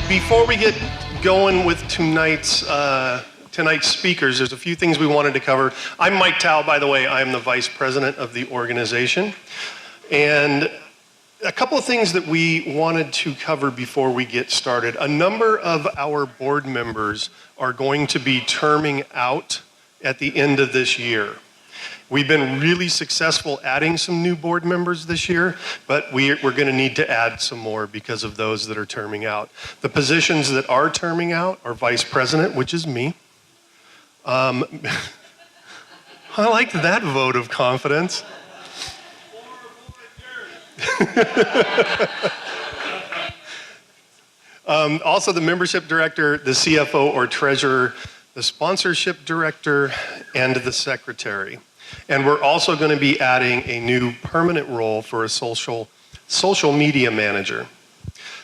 before we get going with tonight's speakers, there's a few things we wanted to cover. I'm Mike Tao, by the way. I'm the vice president of the organization. And a couple of things that we wanted to cover before we get started. A number of our board members are going to be terming out at the end of this year. We've been really successful adding some new board members this year, but we're going to need to add some more because of those that are terming out. The positions that are terming out are vice president, which is me. I liked that vote of confidence. Also the membership director, the CFO or treasurer, the sponsorship director, and the secretary. And we're also going to be adding a new permanent role for a social media manager.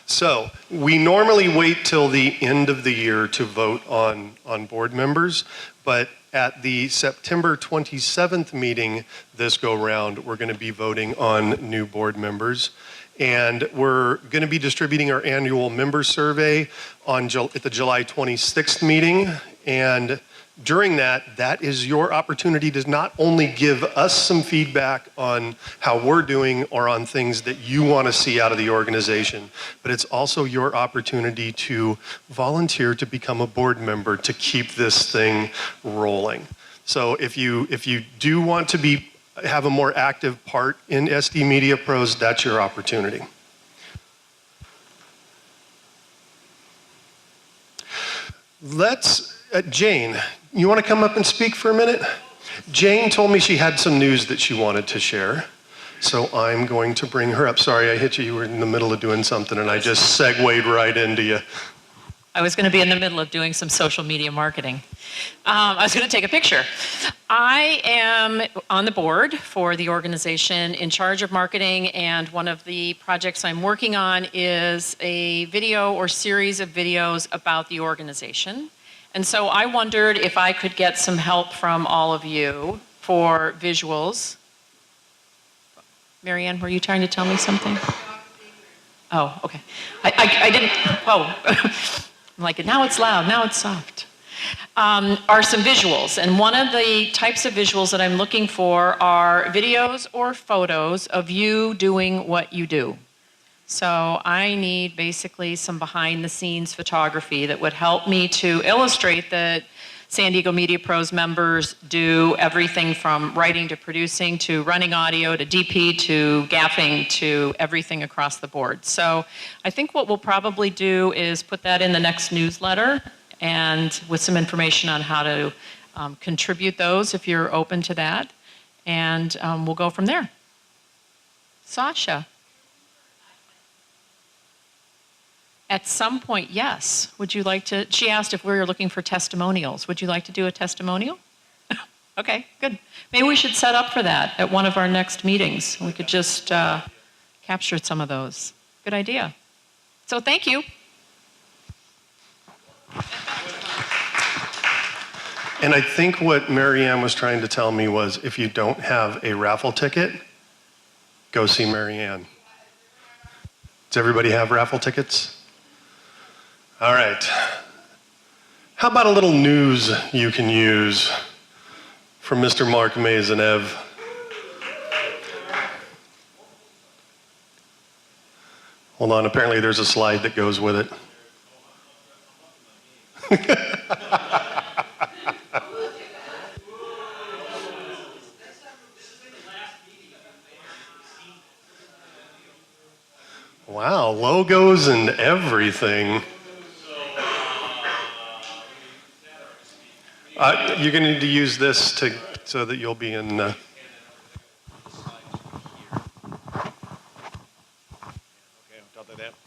So we normally wait till the end of the year to vote on board members, but at the September 27th meeting this go round, we're going to be voting on new board members. And we're going to be distributing our annual member survey at the July 26th meeting. And during that is your opportunity to not only give us some feedback on how we're doing or on things that you want to see out of the organization, but it's also your opportunity to volunteer to become a board member to keep this thing rolling. So if you do want to have a more active part in SD Media Pros, that's your opportunity. Jane, you want to come up and speak for a minute? Jane told me she had some news that she wanted to share, so I'm going to bring her up. Sorry, I hit you. You were in the middle of doing something, and I just segued right into you. I was going to be in the middle of doing some social media marketing. I was going to take a picture. I am on the board for the organization in charge of marketing, and one of the projects I'm working on is a video or series of videos about the organization. And so I wondered if I could get some help from all of you for visuals. Marianne, were you trying to tell me something? Oh, okay. I didn't, I'm like, now it's loud, now it's soft. Are some visuals. And one of the types of visuals that I'm looking for are videos or photos of you doing what you do. So I need basically some behind the scenes photography that would help me to illustrate that San Diego Media Pros members do everything from writing to producing to running audio to DP to gaffing to everything across the board. So I think what we'll probably do is put that in the next newsletter and with some information on how to contribute those if you're open to that. And we'll go from there. Sasha. At some point, yes. Would you like to, she asked if we were looking for testimonials. Would you like to do a testimonial? Okay, good. Maybe we should set up for that at one of our next meetings. We could just capture some of those. Good idea. So thank you. And I think what Marianne was trying to tell me was if you don't have a raffle ticket, go see Marianne. Does everybody have raffle tickets? All right. How about a little news you can use from Mr. Mark Mazenev? Hold on, apparently there's a slide that goes with it. Wow, logos and everything. You're going to need to use this so that you'll be in...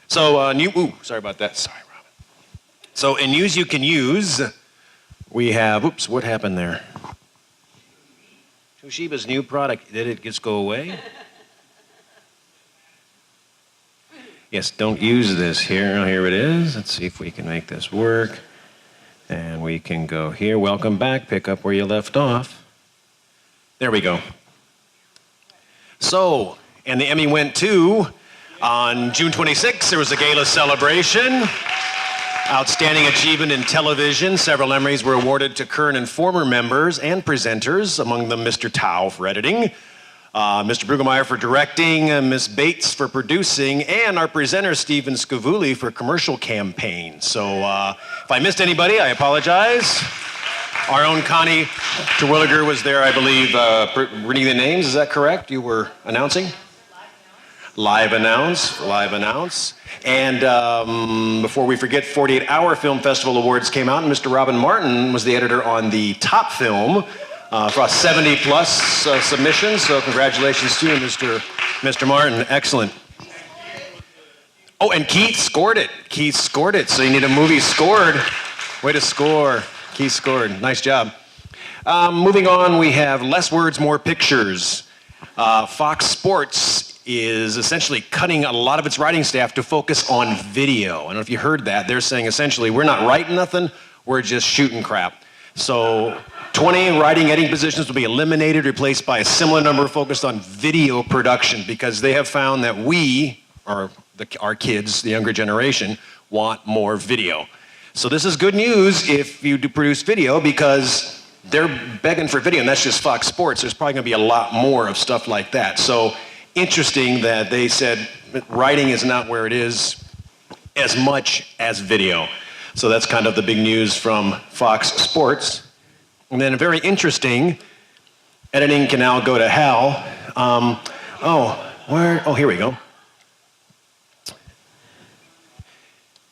So, sorry about that. Sorry, Robin. So, in News You Can Use, we have, oops, what happened there? Toshiba's new product, did it just go away? Yes, don't use this here. Here it is. Let's see if we can make this work. And we can go here. Welcome back. Pick up where you left off. There we go. So, and the Emmy went to, on June 26th, there was a gala celebration. Outstanding achievement in television. Several Emmys were awarded to current and former members and presenters, among them Mr. Tao for editing, Mr. Brueggemeyer for directing, Ms. Bates for producing, and our presenter, Stephen Scavulli, for commercial campaign. So if I missed anybody, I apologize. Our own Connie Terwilliger was there, I believe, reading the names. Is that correct? You were announcing? Live announce. And before we forget, 48 Hour Film Festival Awards came out, and Mr. Robin Martin was the editor on the top film for 70-plus submissions. So congratulations to you, Mr. Martin. Excellent. Oh, and Keith scored it. So you need a movie scored. Way to score. Keith scored. Nice job. Moving on, we have Less Words, More Pictures. Fox Sports is essentially cutting a lot of its writing staff to focus on video. I don't know if you heard that. They're saying essentially, we're not writing nothing, we're just shooting crap. So 20 writing, editing positions will be eliminated, replaced by a similar number focused on video production, because they have found that we, our kids, the younger generation, want more video. So this is good news if you do produce video, because they're begging for video, and that's just Fox Sports. There's probably going to be a lot more of stuff like that. So interesting that they said writing is not where it is as much as video. So that's kind of the big news from Fox Sports. And then very interesting, editing can now go to hell. Here we go.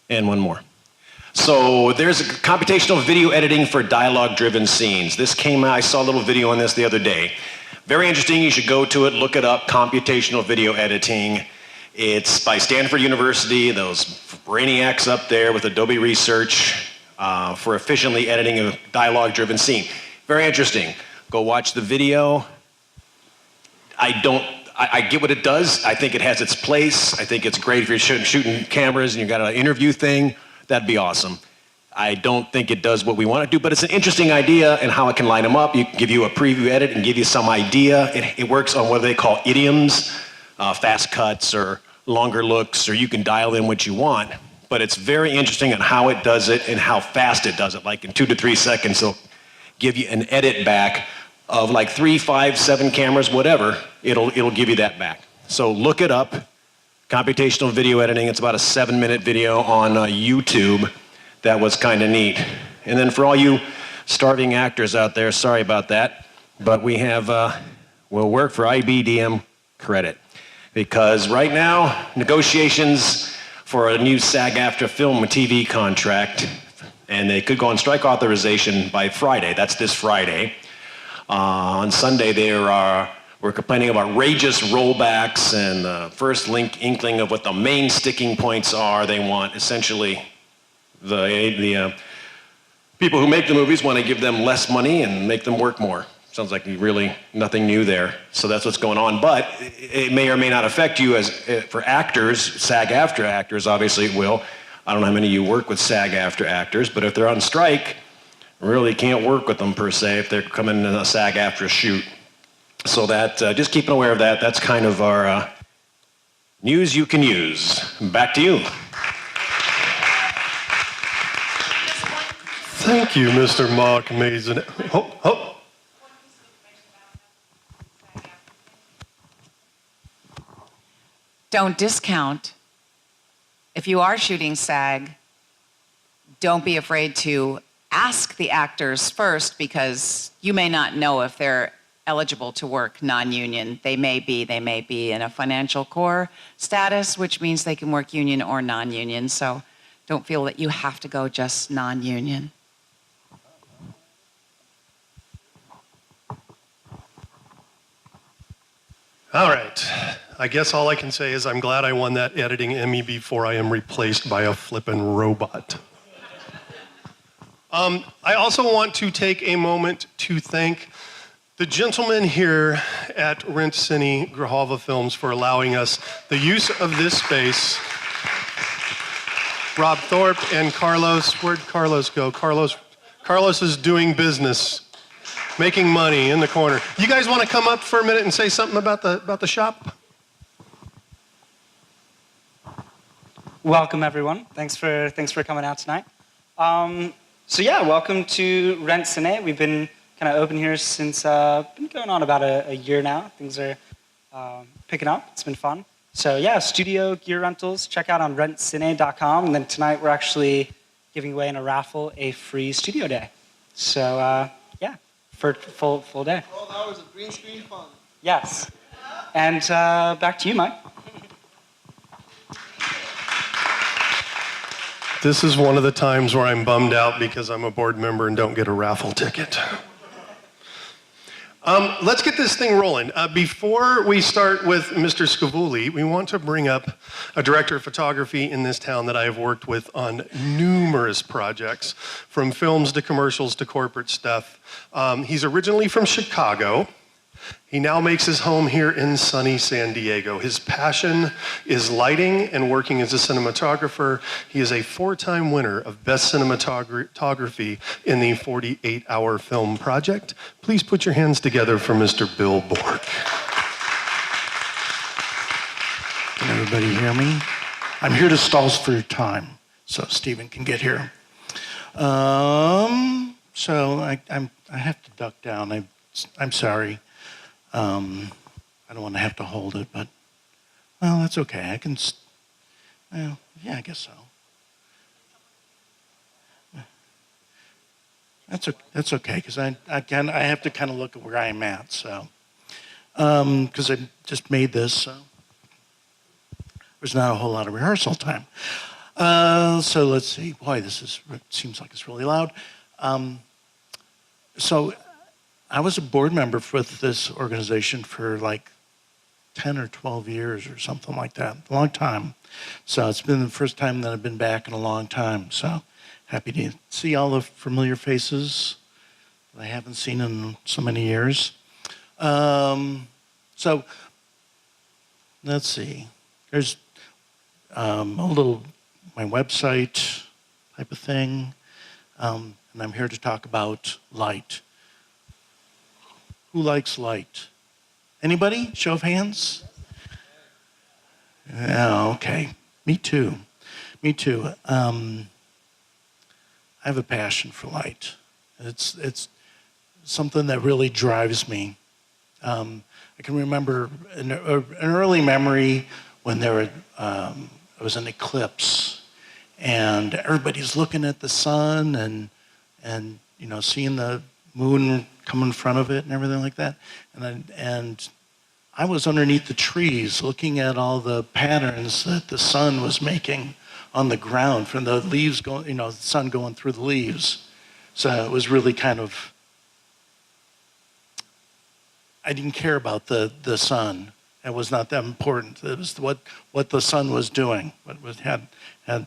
And one more. So there's a computational video editing for dialogue-driven scenes. This came out, I saw a little video on this the other day. Very interesting, you should go to it, look it up, computational video editing. It's by Stanford University, those brainiacs up there with Adobe Research for efficiently editing a dialogue-driven scene. Very interesting. Go watch the video. I get what it does. I think it has its place. I think it's great if you're shooting cameras and you've got an interview thing. That'd be awesome. I don't think it does what we want to do, but it's an interesting idea and how it can line them up. You can give you a preview edit and give you some idea. It works on what they call idioms, fast cuts or longer looks, or you can dial in what you want. But it's very interesting on how it does it and how fast it does it. Like in 2 to 3 seconds, it'll give you an edit back of like 3, 5, 7 cameras, whatever. It'll give you that back. So look it up. Computational video editing. It's about a 7-minute video on YouTube. That was kind of neat. And then for all you starving actors out there, sorry about that, but we have, we'll work for IBDM credit. Because right now, negotiations for a new SAG-AFTRA film and TV contract, and they could go on strike authorization by Friday. That's this Friday. On Sunday, we're complaining about outrageous rollbacks and the first inkling of what the main sticking points are. They want essentially the people who make the movies want to give them less money and make them work more. Sounds like really nothing new there. So that's what's going on. But it may or may not affect you as for actors, SAG-AFTRA actors, obviously it will. I don't know how many of you work with SAG-AFTRA actors, but if they're on strike, really can't work with them per se if they're coming in a SAG-AFTRA shoot. So that, just keep aware of that. That's kind of our news you can use. Back to you. Thank you, Mr. Mock Mason. Don't discount. If you are shooting SAG, don't be afraid to ask the actors first, because you may not know if they're eligible to work non-union. They may be in a financial core status, which means they can work union or non-union. So don't feel that you have to go just non-union. All right. I guess all I can say is I'm glad I won that editing Emmy before I am replaced by a flippin' robot. I also want to take a moment to thank the gentlemen here at Rent Cine Grijalva Films for allowing us the use of this space. Rob Thorpe and Carlos. Where'd Carlos go? Carlos is doing business, making money in the corner. You guys want to come up for a minute and say something about the shop? welcome everyone. Thanks for coming out tonight. So yeah, welcome to Rent Cine. We've been kind of open here since been going on about a year now. Things are picking up. It's been fun. So yeah, studio gear rentals. Check out on rentcine.com. And then tonight we're actually giving away in a raffle a free studio day. So yeah, for full day. 12 hours of green screen fun. Yes. And back to you, Mike. This is one of the times where I'm bummed out because I'm a board member and don't get a raffle ticket. Let's get this thing rolling. Before we start with Mr. Scavulli, we want to bring up a director of photography in this town that I have worked with on numerous projects, from films to commercials to corporate stuff. He's originally from Chicago. He now makes his home here in sunny San Diego. His passion is lighting and working as a cinematographer. He is a 4-time winner of Best Cinematography in the 48-Hour Film Project. Please put your hands together for Mr. Bill Bork. Can everybody hear me? I'm here to stall for your time, so Stephen can get here. So I have to duck down. I'm sorry. I don't want to have to hold it, but, well, that's okay. I can, well, yeah, I guess so. That's okay, because I have to kind of look at where I'm at, so. Because I just made this, so there's not a whole lot of rehearsal time. So let's see. Boy, seems like it's really loud. So I was a board member with this organization for like 10 or 12 years or something like that, a long time. So it's been the first time that I've been back in a long time. So happy to see all the familiar faces that I haven't seen in so many years. So let's see. There's a little, my website type of thing. And I'm here to talk about light. Who likes light? Anybody? Show of hands? Yeah, okay. Me too. Me too. I have a passion for light. It's something that really drives me. I can remember an early memory when there was an eclipse, and everybody's looking at the sun and seeing the moon come in front of it and everything like that. And I was underneath the trees looking at all the patterns that the sun was making on the ground from the leaves going, the sun going through the leaves. So it was really kind of, I didn't care about the sun. It was not that important. It was what the sun was doing, what had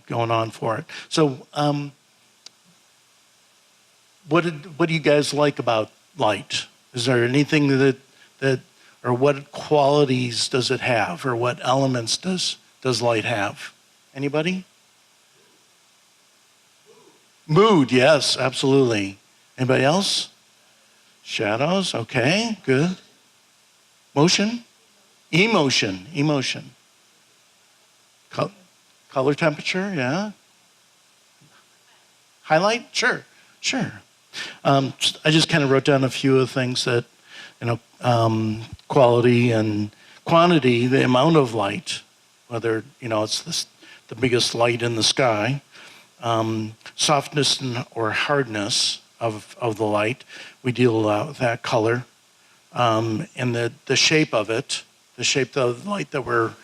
going on for it. So what do you guys like about light? Is there anything that or what qualities does it have, or what elements does light have? Anybody? Mood, yes, absolutely. Anybody else? Shadows, okay, good. Motion? Emotion. Color temperature, yeah. Highlight? Sure. I just kind of wrote down a few of the things that, quality and quantity, the amount of light, whether, it's the biggest light in the sky, softness or hardness of the light. We deal with that color, and the shape of it, the shape of the light that we're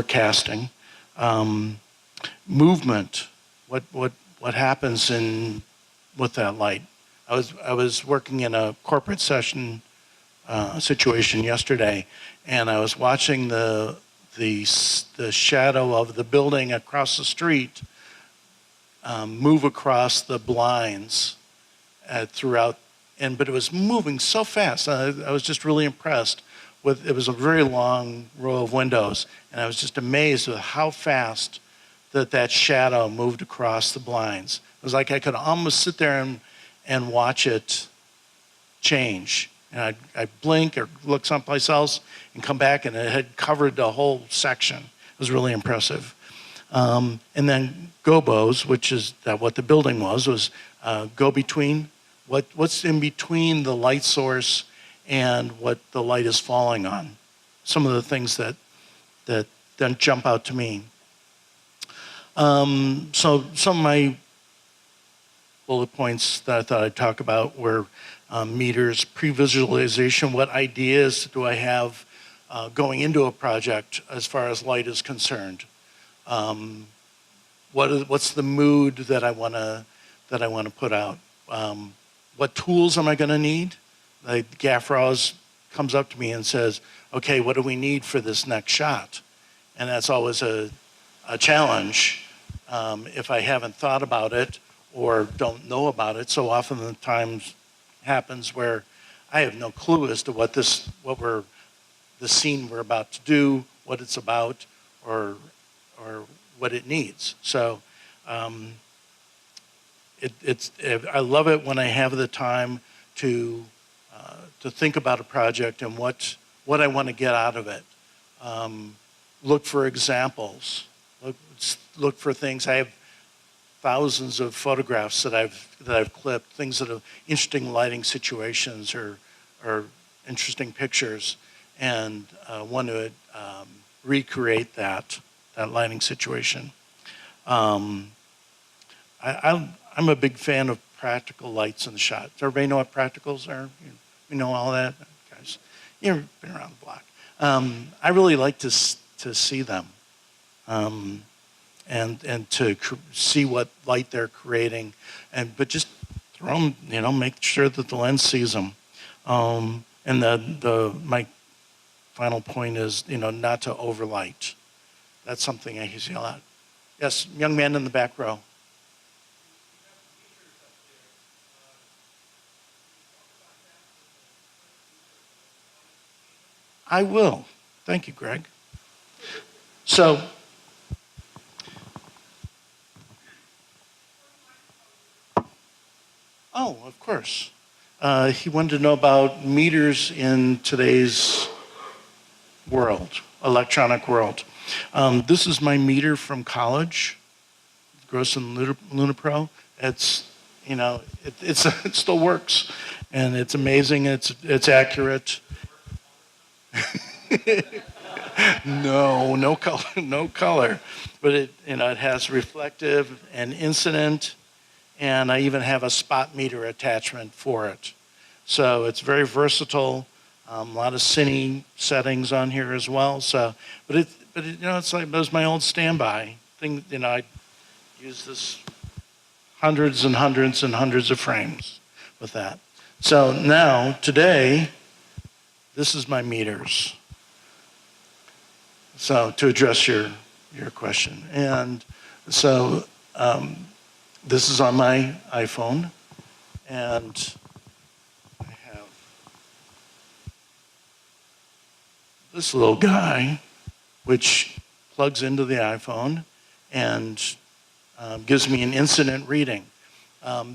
casting, movement, what happens with that light. I was working in a corporate session situation yesterday, and I was watching the shadow of the building across the street move across the blinds throughout, but it was moving so fast. I was just really impressed with. It was a very long row of windows, and I was just amazed with how fast that shadow moved across the blinds. It was like I could almost sit there and watch it change. And I'd blink or look someplace else and come back, and it had covered the whole section. It was really impressive. And then gobos, which is that what the building was go between, what's in between the light source and what the light is falling on. Some of the things that then jump out to me. So some of my bullet points that I thought I'd talk about were meters, pre-visualization, what ideas do I have going into a project as far as light is concerned? What's the mood that I want to put out? What tools am I going to need? Like Gaffer always comes up to me and says, "Okay, what do we need for this next shot?" And that's always a challenge if I haven't thought about it or don't know about it. So often the times happens where I have no clue as to the scene we're about to do, what it's about, or what it needs. So I love it when I have the time to think about a project and what I want to get out of it. Look for examples. Look for things. I have thousands of photographs that I've clipped, things that are interesting lighting situations or interesting pictures, and want to recreate that lighting situation. I'm a big fan of practical lights in the shot. Does everybody know what practicals are? You know all that, guys. You've been around the block. I really like to see them, and to see what light they're creating, but just throw them. Make sure that the lens sees them. And my final point is, not to overlight. That's something I see a lot. Yes, young man in the back row. I will. Thank you, Greg. So, of course. He wanted to know about meters in today's world, electronic world. This is my meter from college, Gross and Lunapro. It still works, and it's amazing. It's accurate. No color, but it has reflective and incident, and I even have a spot meter attachment for it. So it's very versatile. A lot of cine settings on here as well. So, it's like it was my old standby thing. I use this hundreds and hundreds and hundreds of frames with that. So now today, this is my meters. So to address your question, and so this is on my iPhone, and I have this little guy, which plugs into the iPhone and gives me an incident reading.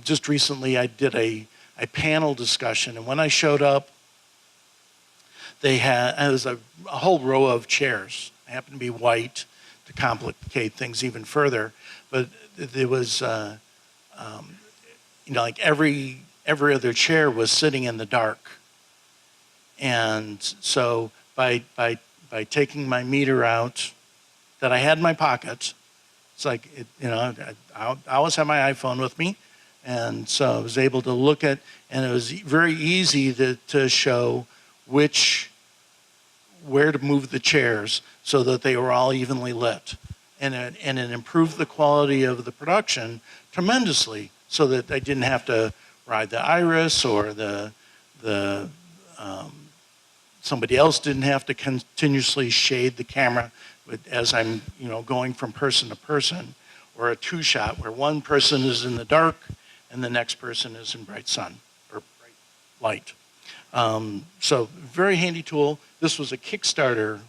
Just recently, I did a panel discussion, and when I showed up, it was a whole row of chairs. They happened to be white to complicate things even further, but there was, like every other chair was sitting in the dark, and so by taking my meter out that I had in my pocket, it's like I always have my iPhone with me, and so I was able to look at, and it was very easy to show where to move the chairs so that they were all evenly lit. And it improved the quality of the production tremendously, so that I didn't have to ride the iris, or somebody else didn't have to continuously shade the camera as I'm going from person to person, or a two-shot where one person is in the dark and the next person is in bright sun or bright light. So very handy tool. This was a Kickstarter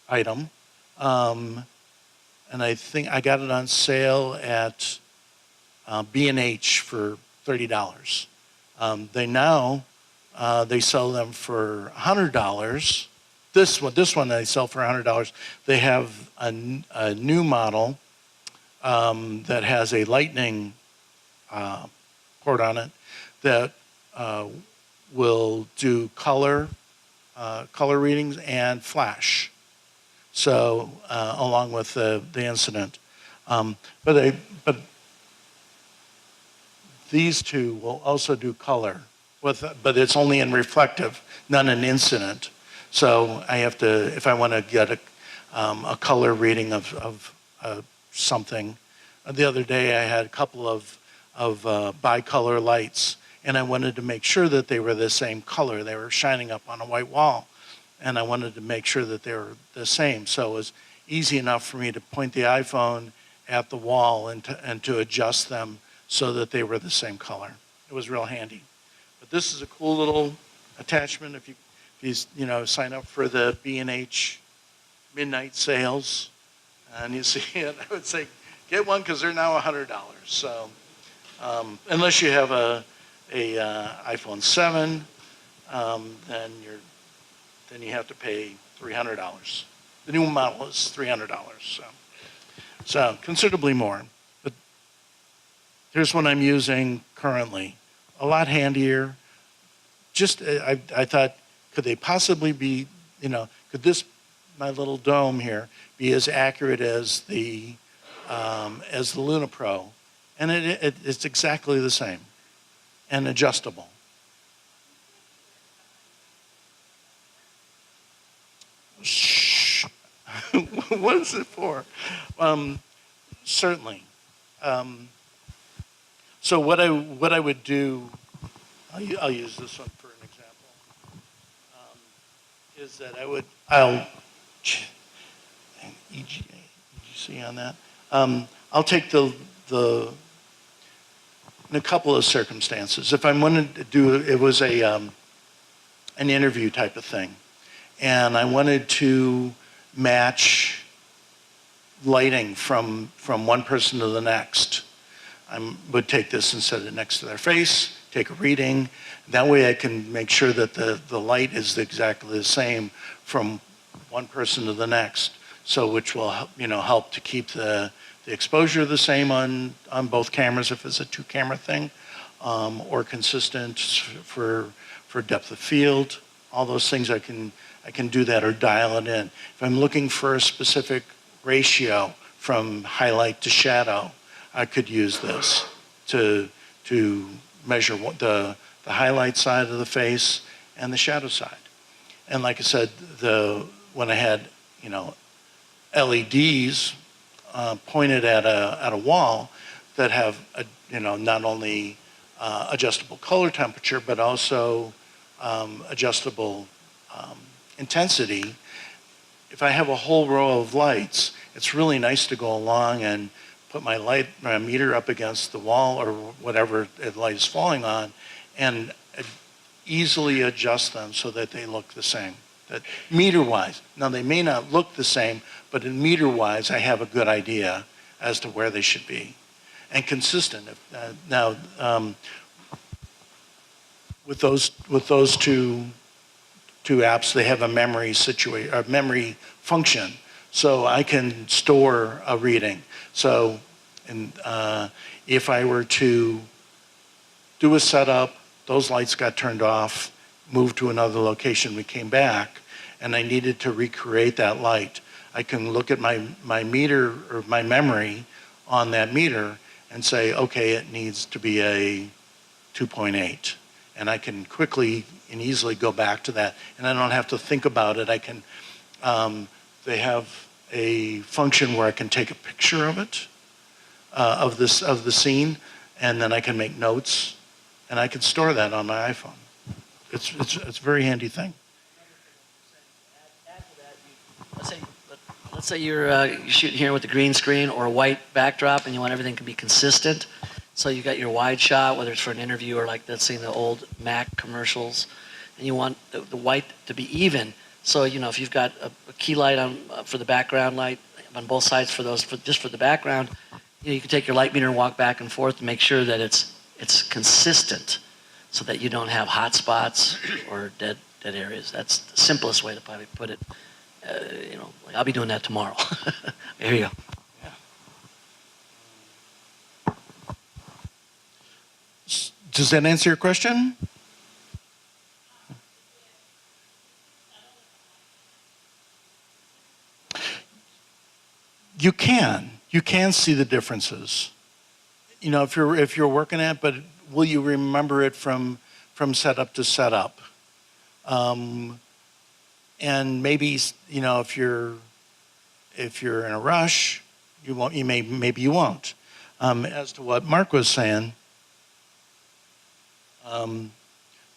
item, and I think I got it on sale at B&H for $30. They sell them for $100. This one they sell for $100. They have a new model that has a lightning port on it that will do color readings and flash. So along with the incident, but these two will also do color, but it's only in reflective, not an incident. So I have to, if I want to get a color reading of something. The other day I had a couple of bicolor lights, and I wanted to make sure that they were the same color. They were shining up on a white wall, and I wanted to make sure that they were the same. So it was easy enough for me to point the iPhone at the wall and to adjust them so that they were the same color. It was real handy. But this is a cool little attachment. If you sign up for the B&H midnight sales and you see it, I would say get one because they're now $100. So unless you have a iPhone 7, then you have to pay $300. The new model is $300. So considerably more. But here's what I'm using currently. A lot handier. Just I thought, could they possibly be, could this, my little dome here, be as accurate as the Luna Pro? And it's exactly the same and adjustable. Shh. What is it for? Certainly. So what I would do, I'll use this one for an example, is that I'll EGC on that. I'll take in a couple of circumstances. If I wanted to do, it was an interview type of thing, and I wanted to match lighting from one person to the next. I would take this and set it next to their face, take a reading. That way I can make sure that the light is exactly the same from one person to the next. So which will help to keep the exposure the same on both cameras if it's a 2-camera thing, or consistent for depth of field. All those things I can do that or dial it in. If I'm looking for a specific ratio from highlight to shadow, I could use this to measure what the highlight side of the face and the shadow side. And like I said, when I had LEDs pointed at a wall that have not only adjustable color temperature but also adjustable intensity. If I have a whole row of lights, it's really nice to go along and put my meter up against the wall or whatever the light is falling on, and easily adjust them so that they look the same. That meter-wise, now they may not look the same, but in meter-wise, I have a good idea as to where they should be, and consistent. Now, with those two apps, they have a memory function, so I can store a reading. So, if I were to do a setup, those lights got turned off, moved to another location, we came back, and I needed to recreate that light. I can look at my meter or my memory on that meter and say, okay, it needs to be a 2.8. And I can quickly and easily go back to that. And I don't have to think about it. I can, they have a function where I can take a picture of it, of the scene, and then I can make notes, and I can store that on my iPhone. It's a very handy thing. Let's say you're shooting here with the green screen or a white backdrop, and you want everything to be consistent. So you got your wide shot, whether it's for an interview or like let's say the old Mac commercials, and you want the white to be even. So if you've got a key light on for the background light on both sides for just for the background, you can take your light meter and walk back and forth to make sure that it's consistent, so that you don't have hot spots or dead areas. That's the simplest way to probably put it. I'll be doing that tomorrow. Here you go. Does that answer your question? You can see the differences. You know, if you're working at, but will you remember it from setup to setup? And maybe, you know, if you're in a rush, you won't. Maybe you won't. As to what Mark was saying,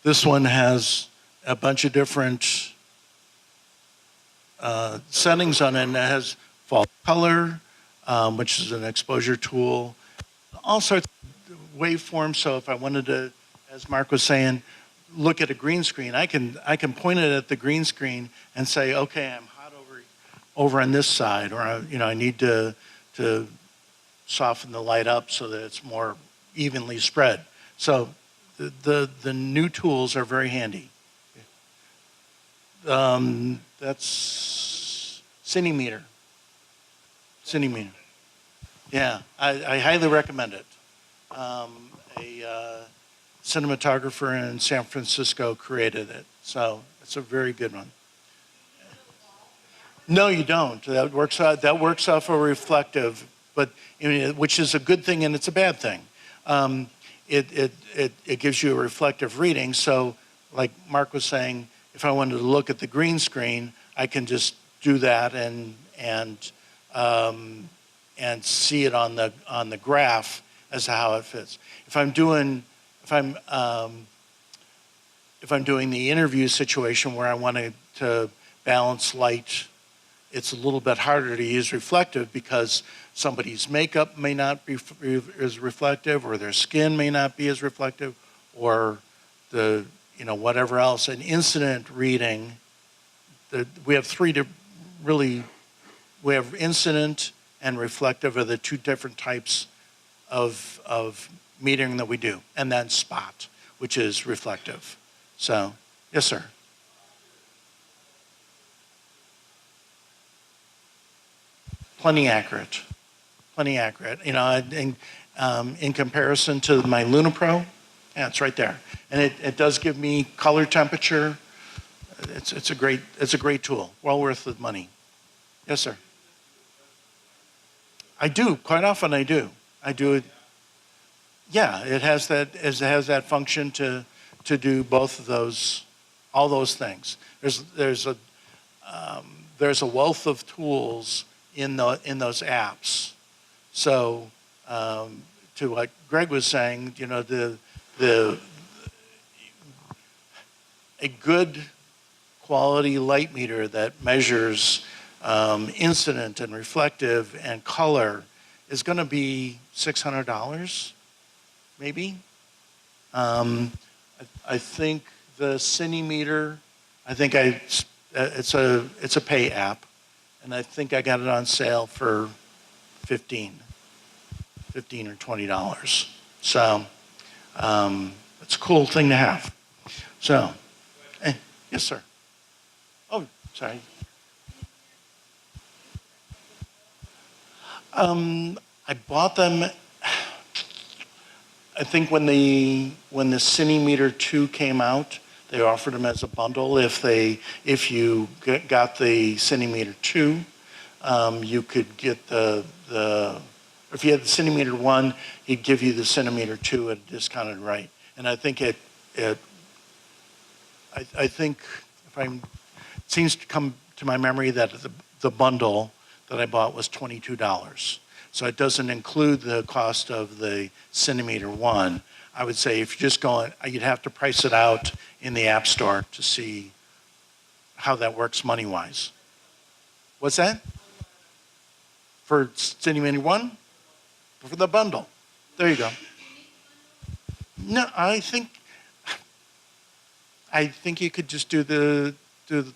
this one has a bunch of different settings on it, and it has fall color, which is an exposure tool, all sorts of waveforms. So if I wanted to, as Mark was saying, look at a green screen, I can point it at the green screen and say, okay, I'm hot over on this side, or you know, I need to soften the light up so that it's more evenly spread. So the new tools are very handy. That's Cinemeter. Cinemeter. Yeah, I highly recommend it. A cinematographer in San Francisco created it, so it's a very good one. No, you don't. That works off a reflective, but I mean, which is a good thing and it's a bad thing. It gives you a reflective reading. So, like Mark was saying, if I wanted to look at the green screen, I can just do that and see it on the graph as to how it fits. If I'm doing the interview situation where I wanted to balance light, it's a little bit harder to use reflective because somebody's makeup may not be as reflective, or their skin may not be as reflective, or the, you know, whatever else. An incident reading, we have we have incident and reflective are the two different types of metering that we do, and then spot, which is reflective. So, yes, sir. Plenty accurate. You know, in comparison to my Luna Pro, yeah, it's right there, and it does give me color temperature. It's a great tool. Well worth the money. Yes, sir. I do quite often. I do it. Yeah, it has that function to do both of those, all those things. There's a wealth of tools in those apps. So to what Greg was saying, you know, a good quality light meter that measures incident and reflective and color is going to be $600, maybe. I think the Cinemeter, it's a pay app, and I think I got it on sale for $15 or $20. So it's a cool thing to have. So, yes, sir. Oh, sorry. I bought them. I think when the Cinemeter 2 came out, they offered them as a bundle. If you got the Cinemeter 2, you could get if you had the Cinemeter 1, he'd give you the Cinemeter 2 at a discounted rate. And I think it seems to come to my memory that the bundle that I bought was $22. So it doesn't include the cost of the Cinemeter 1. I would say if you're just going, you'd have to price it out in the App Store to see how that works money-wise. What's that? For Cinemeter 1? For the bundle. There you go. No, I think you could just do the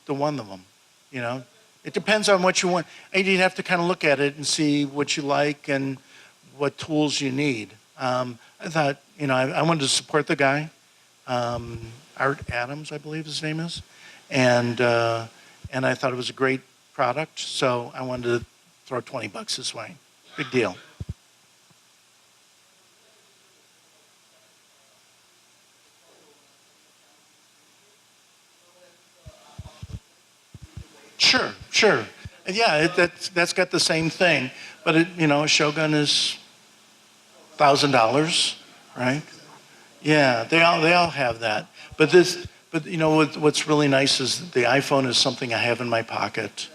one of them, you know. It depends on what you want. You'd have to kind of look at it and see what you like and what tools you need. I thought, you know, I wanted to support the guy, Art Adams, I believe his name is, and I thought it was a great product, so I wanted to throw $20 his way. Big deal. sure, sure. And yeah, that's got the same thing, but a Shogun is $1,000, right? Yeah, they all have that. But what's really nice is the iPhone is something I have in my pocket,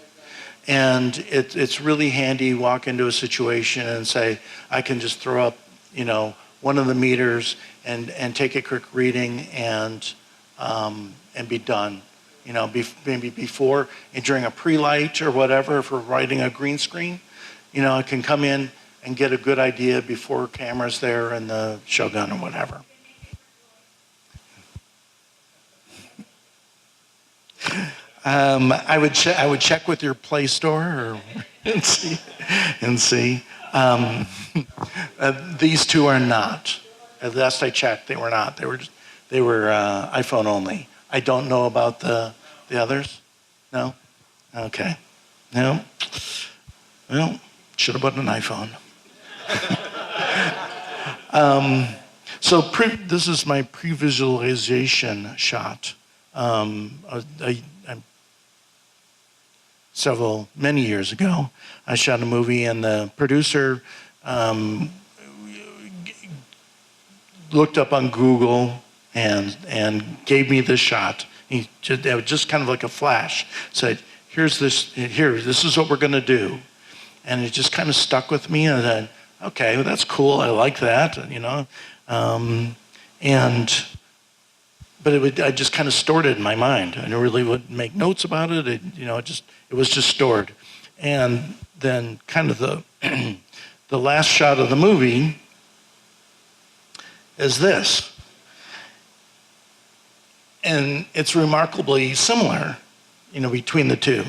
and it's really handy. Walk into a situation and say, I can just throw up, one of the meters and take a quick reading and be done. Maybe before and during a pre-light or whatever, if we're writing a green screen, I can come in and get a good idea before camera's there and the Shogun or whatever. I would check with your Play Store and see. These two are not. At last I checked, they were not. They were iPhone only. I don't know about the others. No. Okay. No. Well, should have bought an iPhone. This is my pre-visualization shot. Many years ago, I shot a movie, and the producer looked up on Google and gave me this shot. It was just kind of like a flash. Said, this is what we're going to do. And it just kind of stuck with me, and I said, okay, well, that's cool. I like that, But I just kind of stored it in my mind. I really wouldn't make notes about it. It was just stored. And then kind of the the last shot of the movie is this. And it's remarkably similar, between the two.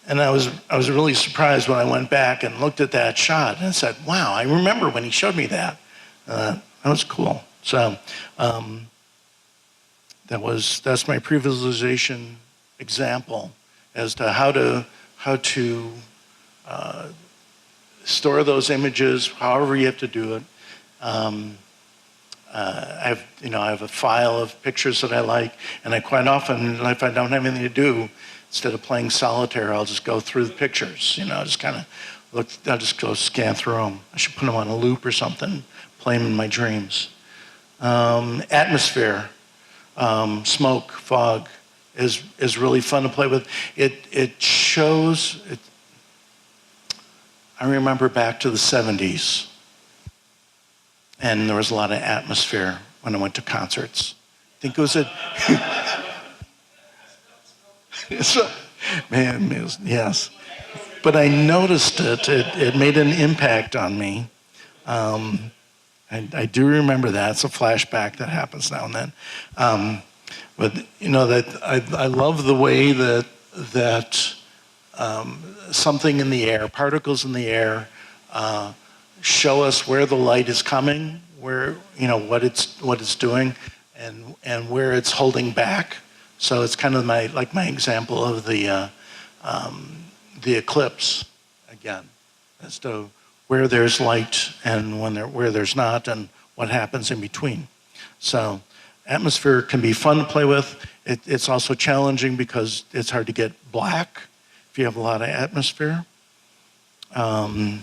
And I was really surprised when I went back and looked at that shot and said, wow, I remember when he showed me that. That was cool. So that's my pre-visualization example as to how to store those images, however you have to do it. I have a file of pictures that I like, and I quite often, if I don't have anything to do, instead of playing solitaire, I'll just go through the pictures. Just kind of look. I'll just go scan through them. I should put them on a loop or something. Play them in my dreams. Atmosphere, smoke, fog is really fun to play with. It shows. I remember back to the 70s, and there was a lot of atmosphere when I went to concerts. I think it was yes. But I noticed it. It made an impact on me. I do remember that. It's a flashback that happens now and then. But that I love the way that something in the air, particles in the air, show us where the light is coming, where what it's doing, and where it's holding back. So it's kind of my example of the eclipse again, as to where there's light and where there's not, and what happens in between. So atmosphere can be fun to play with. It's also challenging because it's hard to get black if you have a lot of atmosphere. Let's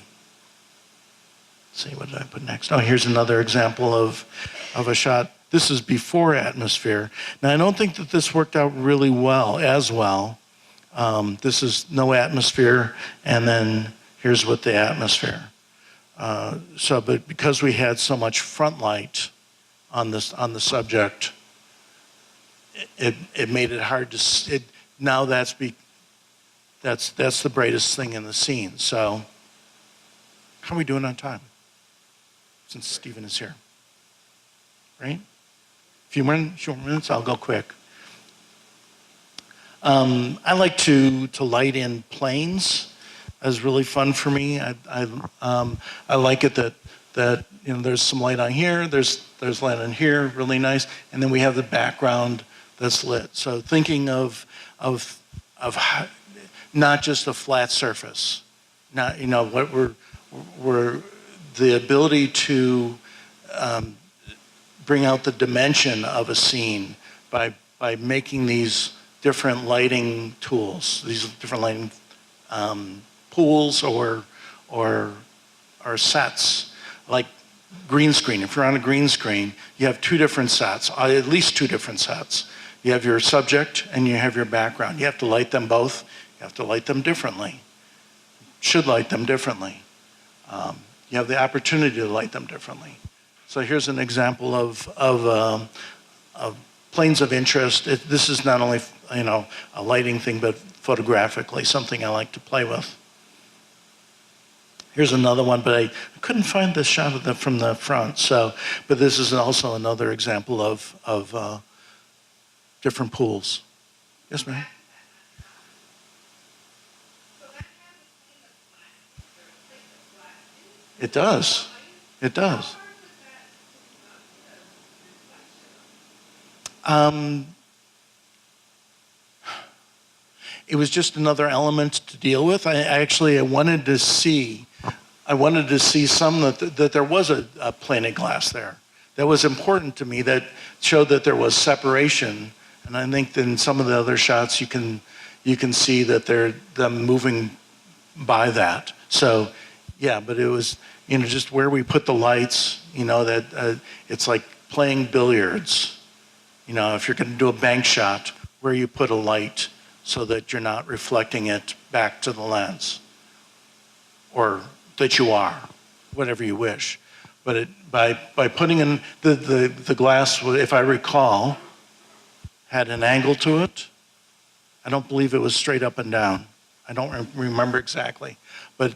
see, what did I put next? Oh, here's another example of a shot. This is before atmosphere. Now, I don't think that this worked out really well, as well. This is no atmosphere, and then here's with the atmosphere. But because we had so much front light on the subject, it made it hard to. Now that's the brightest thing in the scene. So, how are we doing on time? Since Stephen is here, right? A few more minutes. I'll go quick. I like to light in planes. That's really fun for me. I like it that there's some light on here. There's light on here. Really nice. And then we have the background that's lit. So thinking of not just a flat surface. Not what we're the ability to bring out the dimension of a scene by making these different lighting tools. These are different lighting pools or sets, like green screen. If you're on a green screen, you have two different sets, at least two different sets. You have your subject and you have your background. You have to light them both. You have to light them differently. Should light them differently. You have the opportunity to light them differently. So here's an example of planes of interest. This is not only a lighting thing, but photographically something I like to play with. Here's another one, but I couldn't find the shot of from the front. But this is also another example of different pools. Yes, ma'am. It does. It does. It was just another element to deal with. I wanted to see some that there was a plane of glass there. That was important to me. That showed that there was separation. And I think in some of the other shots you can see that they're them moving by that. So yeah, but it was just where we put the lights. That it's like playing billiards. If you're going to do a bank shot, where you put a light so that you're not reflecting it back to the lens, or that you are, whatever you wish. But by putting in the glass, if I recall, had an angle to it. I don't believe it was straight up and down. I don't remember exactly, but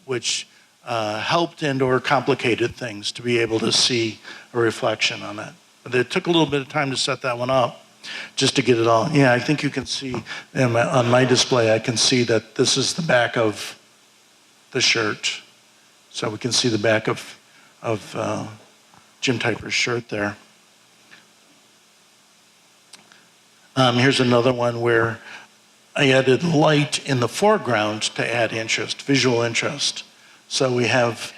which helped and/or complicated things to be able to see a reflection on that. But it took a little bit of time to set that one up, just to get it all. Yeah, I think you can see on my display. I can see that this is the back of the shirt, so we can see the back of Jim Typer's shirt there. Here's another one where I added light in the foreground to add interest, visual interest. So we have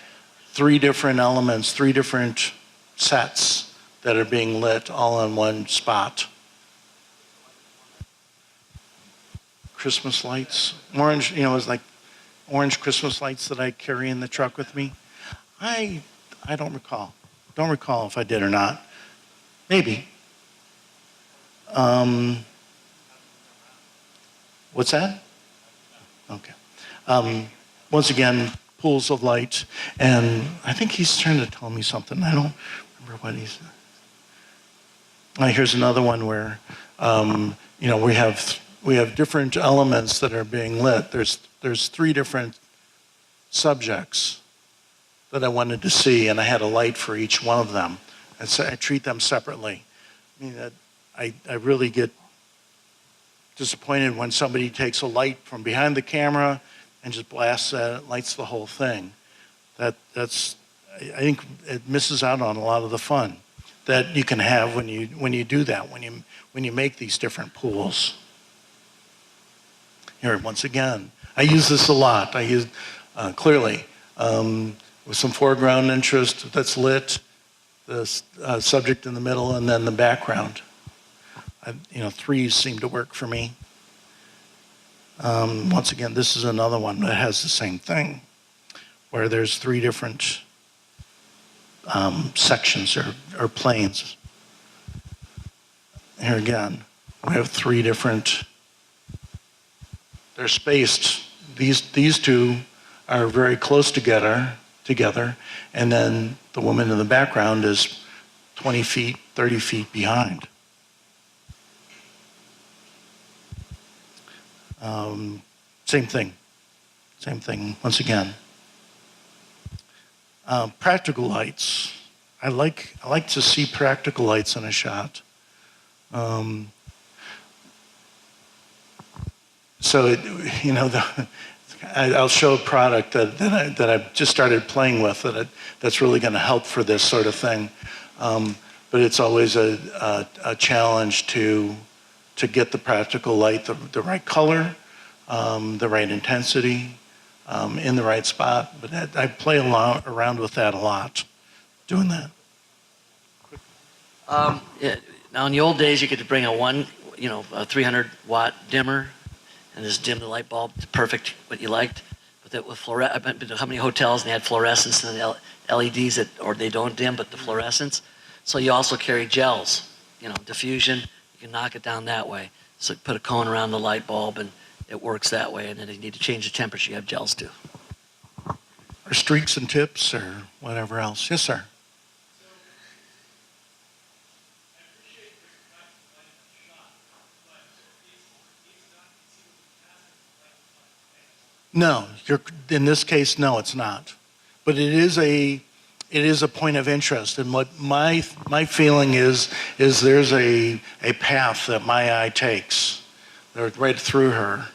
three different elements, three different sets that are being lit all in one spot. Christmas lights, orange, it's like orange Christmas lights that I carry in the truck with me. I don't recall. Don't recall if I did or not. Maybe. What's that? Okay. Once again, pools of light, and I think he's trying to tell me something. I don't remember what he's. Here's another one where, we have different elements that are being lit. There's three different subjects that I wanted to see, and I had a light for each one of them, and so I treat them separately. I really get disappointed when somebody takes a light from behind the camera and just blasts it, lights the whole thing. I think it misses out on a lot of the fun that you can have when you do that, when you make these different pools. Here, once again, I use this a lot. I use clearly with some foreground interest that's lit, the subject in the middle, and then the background. Threes seem to work for me. Once again, this is another one that has the same thing, where there's three different sections or planes. Here again, we have three different. They're spaced. These two are very close together, and then the woman in the background is 20 feet, 30 feet behind. Same thing, once again. Practical lights. I like to see practical lights in a shot. I'll show a product that I've just started playing with that's really going to help for this sort of thing. But it's always a challenge to get the practical light, the right color, the right intensity, in the right spot. But I play around with that a lot, doing that. Yeah. Now, in the old days, you could bring a one a 300 watt dimmer and just dim the light bulb to perfect what you liked. But that with I've been to how many hotels and they had fluorescence and LEDs or they don't dim, but the fluorescence. So you also carry gels, diffusion. You can knock it down that way. So you put a cone around the light bulb and it works that way. And then if you need to change the temperature, you have gels too. Or streaks and tips or whatever else. Yes, sir. No, in this case, no, it's not. But it is a point of interest. And what my feeling is there's a path that my eye takes right through her,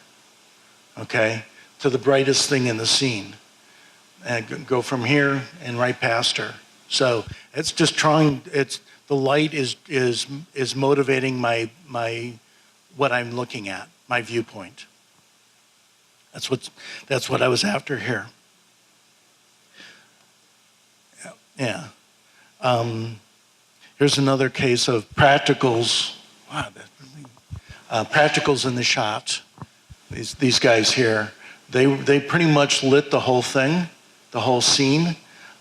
okay, to the brightest thing in the scene. And go from here and right past her. So it's just the light is motivating my what I'm looking at, my viewpoint. That's what I was after here. Yeah. Here's another case of practicals. Wow, practicals in the shot. These guys here, they pretty much lit the whole thing, the whole scene.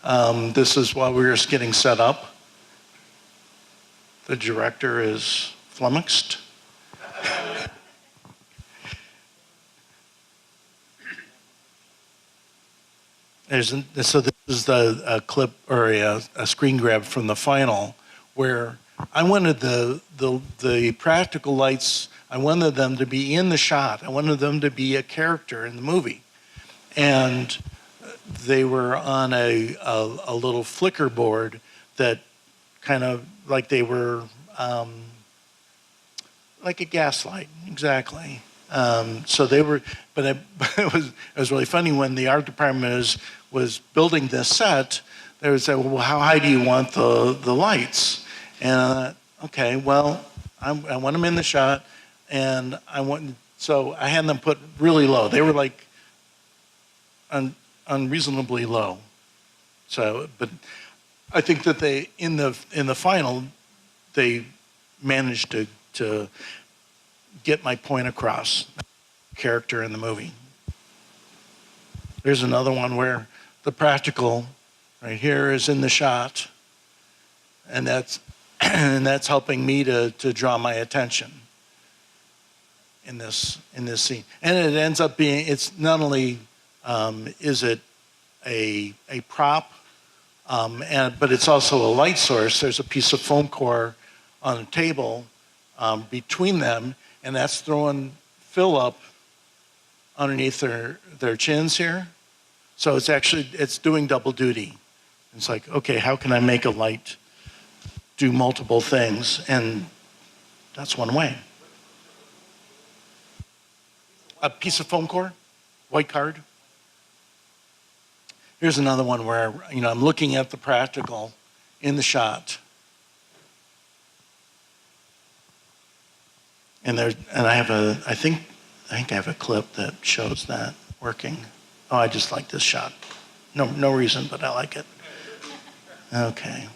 This is while we were just getting set up. The director is flummoxed. So this is a clip or a screen grab from the final where I wanted the practical lights, I wanted them to be in the shot. I wanted them to be a character in the movie. And they were on a little flicker board that kind of like they were like a gas light, exactly. So they were, but it was really funny when the art department was building this set. They would say, "Well, how high do you want the lights?" And okay, well, I want them in the shot, and so I had them put really low. They were like unreasonably low. So, but I think that they in the final they managed to get my point across. Character in the movie. There's another one where the practical right here is in the shot, and that's helping me to draw my attention in this scene. And it ends up being, it's not only is it a prop, but it's also a light source. There's a piece of foam core on a table between them, and that's throwing fill up underneath their chins here. So it's doing double duty. It's like, okay, how can I make a light do multiple things? And that's one way. A piece of foam core, white card. Here's another one where, I'm looking at the practical in the shot. And I think I have a clip that shows that working. Oh, I just like this shot. No reason, but I like it. Okay.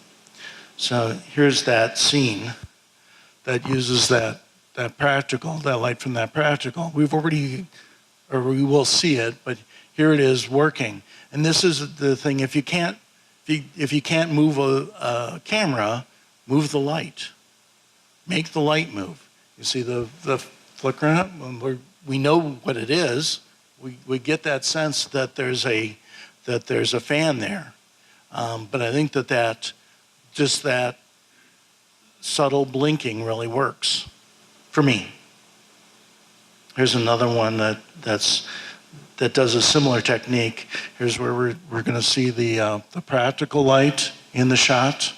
So here's that scene that uses that practical, that light from that practical. We will see it, but here it is working. And this is the thing, if you can't move a camera, move the light. Make the light move. You see the flicker on it? We know what it is. We get that sense that there's a fan there. But I think that subtle blinking really works for me. Here's another one that does a similar technique. Here's where we're going to see the practical light in the shot.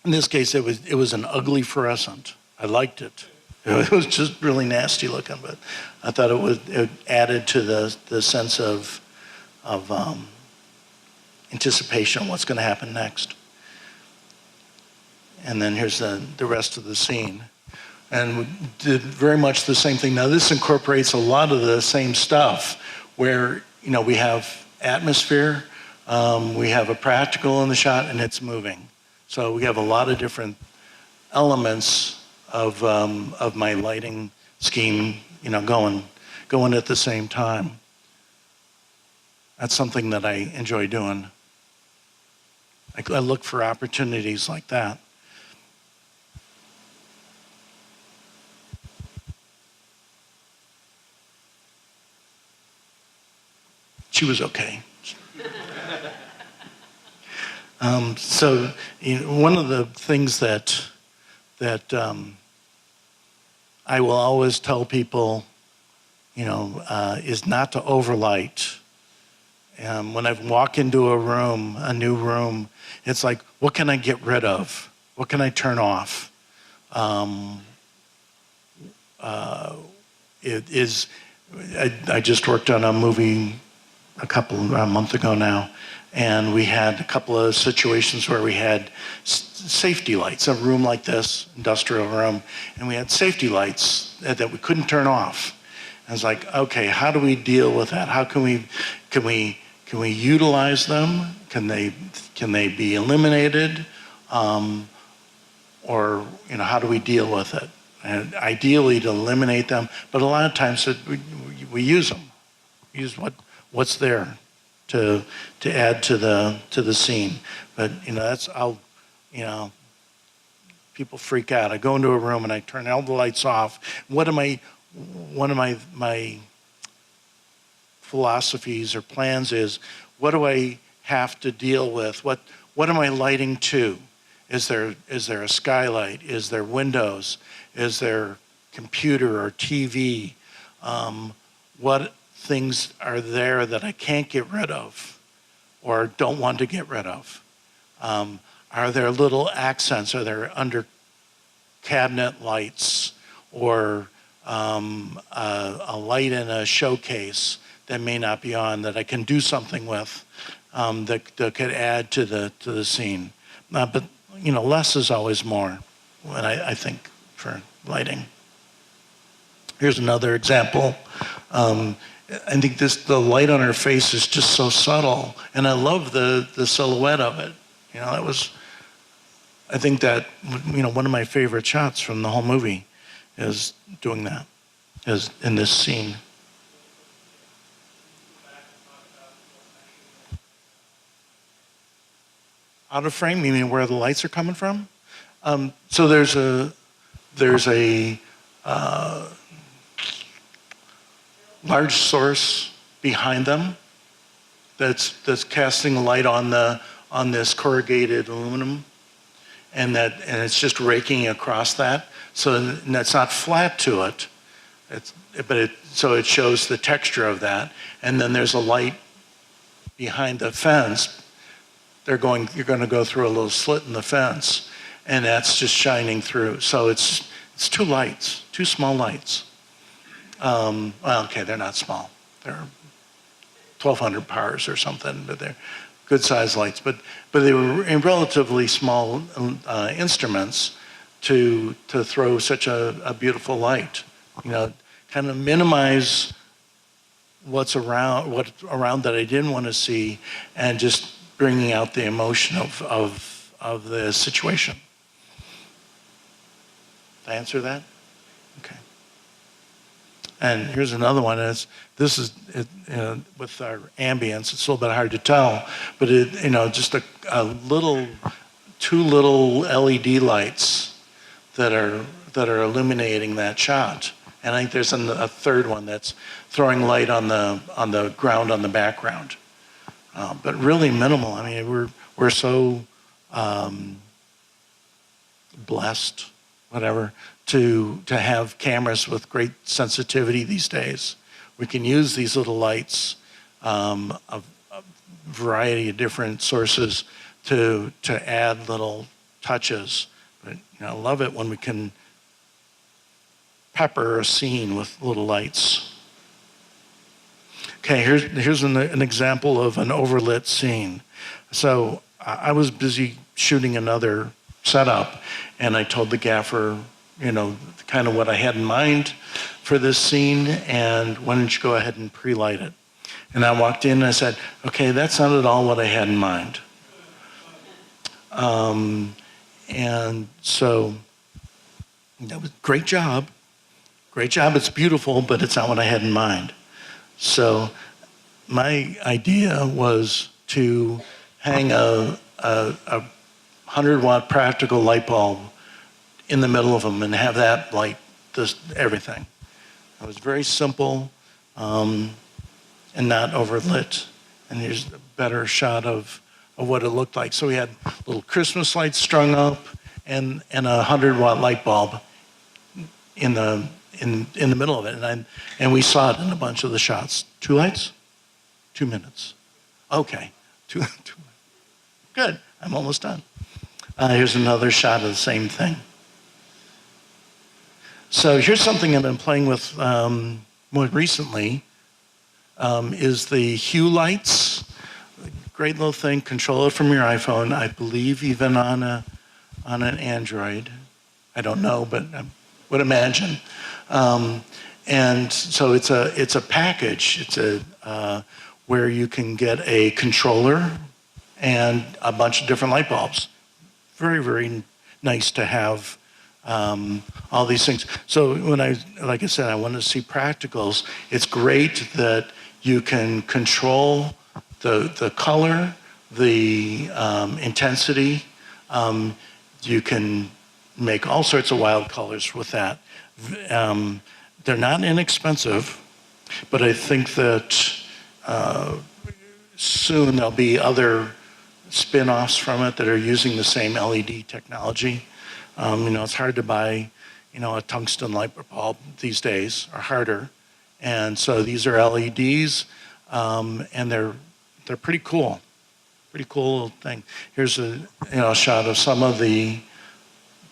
In this case, it was an ugly fluorescent. I liked it. It was just really nasty looking, but I thought it added to the sense of anticipation of what's going to happen next. And then here's the rest of the scene. And we did very much the same thing. Now this incorporates a lot of the same stuff where, we have atmosphere, We have a practical in the shot, and it's moving. So we have a lot of different elements of my lighting scheme, going at the same time. That's something that I enjoy doing. I look for opportunities like that. She was okay. So one of the things that I will always tell people, is not to overlight. When I walk into a new room, it's like, what can I get rid of? What can I turn off? I just worked on a movie a month ago now, and we had a couple of situations where we had safety lights, a room like this, industrial room, and we had safety lights that we couldn't turn off. I was like, okay, how do we deal with that? How can we utilize them? Can they be eliminated? Or how do we deal with it? And ideally to eliminate them, but a lot of times we use them. Use what's there to add to the scene. But people freak out. I go into a room and I turn all the lights off. One of my philosophies or plans is, what do I have to deal with? What am I lighting to? Is there a skylight? Is there windows? Is there computer or TV? What things are there that I can't get rid of or don't want to get rid of? Are there little accents? Are there under cabinet lights or a light in a showcase that may not be on that I can do something with that could add to the scene? But less is always more, when I think, for lighting. Here's another example. I think the light on her face is just so subtle, and I love the silhouette of it. I think that one of my favorite shots from the whole movie is doing that, is in this scene. Out of frame, you mean where the lights are coming from? So there's a large source behind them that's casting light on this corrugated aluminum, and it's just raking across that. So that's not flat to it. So it shows the texture of that, and then there's a light behind the fence. You're going to go through a little slit in the fence, and that's just shining through. So it's two lights, two small lights. Okay, they're not small. They're 1,200 pars or something, but they're good-sized lights. But they were in relatively small instruments to throw such a beautiful light. Kind of minimize what's around that I didn't want to see, and just bringing out the emotion of the situation. Did I answer that? Okay. And here's another one. This is with our ambience. It's a little bit hard to tell, but just two little LED lights that are illuminating that shot. And I think there's a third one that's throwing light on the ground on the background. But really minimal. I mean, we're so blessed, whatever, to have cameras with great sensitivity these days. We can use these little lights of a variety of different sources to add little touches. But I love it when we can pepper a scene with little lights. Okay, here's an example of an overlit scene. So I was busy shooting another setup, and I told the gaffer, kind of what I had in mind for this scene, and why don't you go ahead and pre-light it? And I walked in and I said, okay, that's not at all what I had in mind. And so that was great job. Great job. It's beautiful, but it's not what I had in mind. So my idea was to hang a 100-watt practical light bulb in the middle of them and have that light this everything. It was very simple and not overlit. And here's a better shot of what it looked like. So we had little Christmas lights strung up and a 100-watt light bulb in the middle of it. And we saw it in a bunch of the shots. 2 lights? 2 minutes. Okay. Two. Good. I'm almost done. Here's another shot of the same thing. So here's something I've been playing with more recently, is the hue lights. Great little thing. Control it from your iPhone. I believe even on an Android. I don't know, but I would imagine. And so it's a package. It's where you can get a controller and a bunch of different light bulbs. Very, very nice to have all these things. So like I said, I want to see practicals. It's great that you can control the color, the intensity. You can make all sorts of wild colors with that. They're not inexpensive, but I think that soon there'll be other spin-offs from it that are using the same LED technology. It's hard to buy, a tungsten light bulb these days, or harder. And so these are LEDs, and they're pretty cool. Pretty cool little thing. Here's a shot of some of the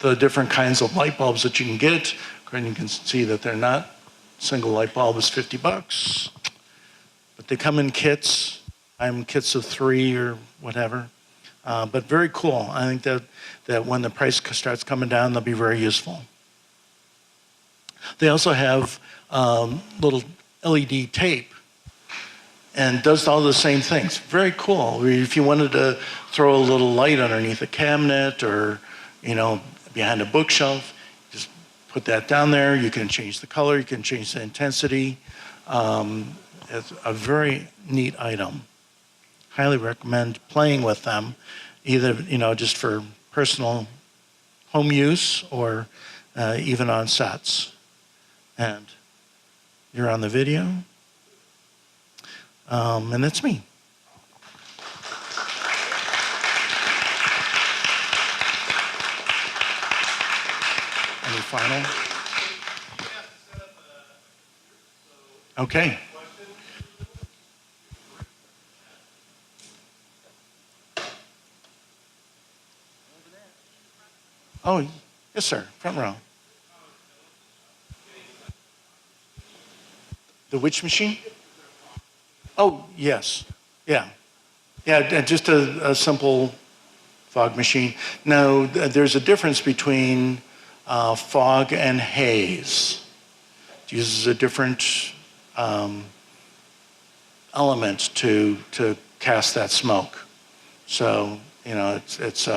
different kinds of light bulbs that you can get. And you can see that they're not, single light bulb is $50, but they come in kits. I'm kits of 3 or whatever. But very cool. I think that when the price starts coming down, they'll be very useful. They also have little LED tape and does all the same things. Very cool. If you wanted to throw a little light underneath a cabinet or, behind a bookshelf, just put that down there. You can change the color. You can change the intensity. It's a very neat item. Highly recommend playing with them, either, just for personal home use or even on sets. And you're on the video. And that's me. Any final? Okay. Oh, yes, sir. Front row. The which machine? Oh, yes. Yeah. Yeah, just a simple fog machine. Now, there's a difference between fog and haze. It uses a different element to cast that smoke. So, it's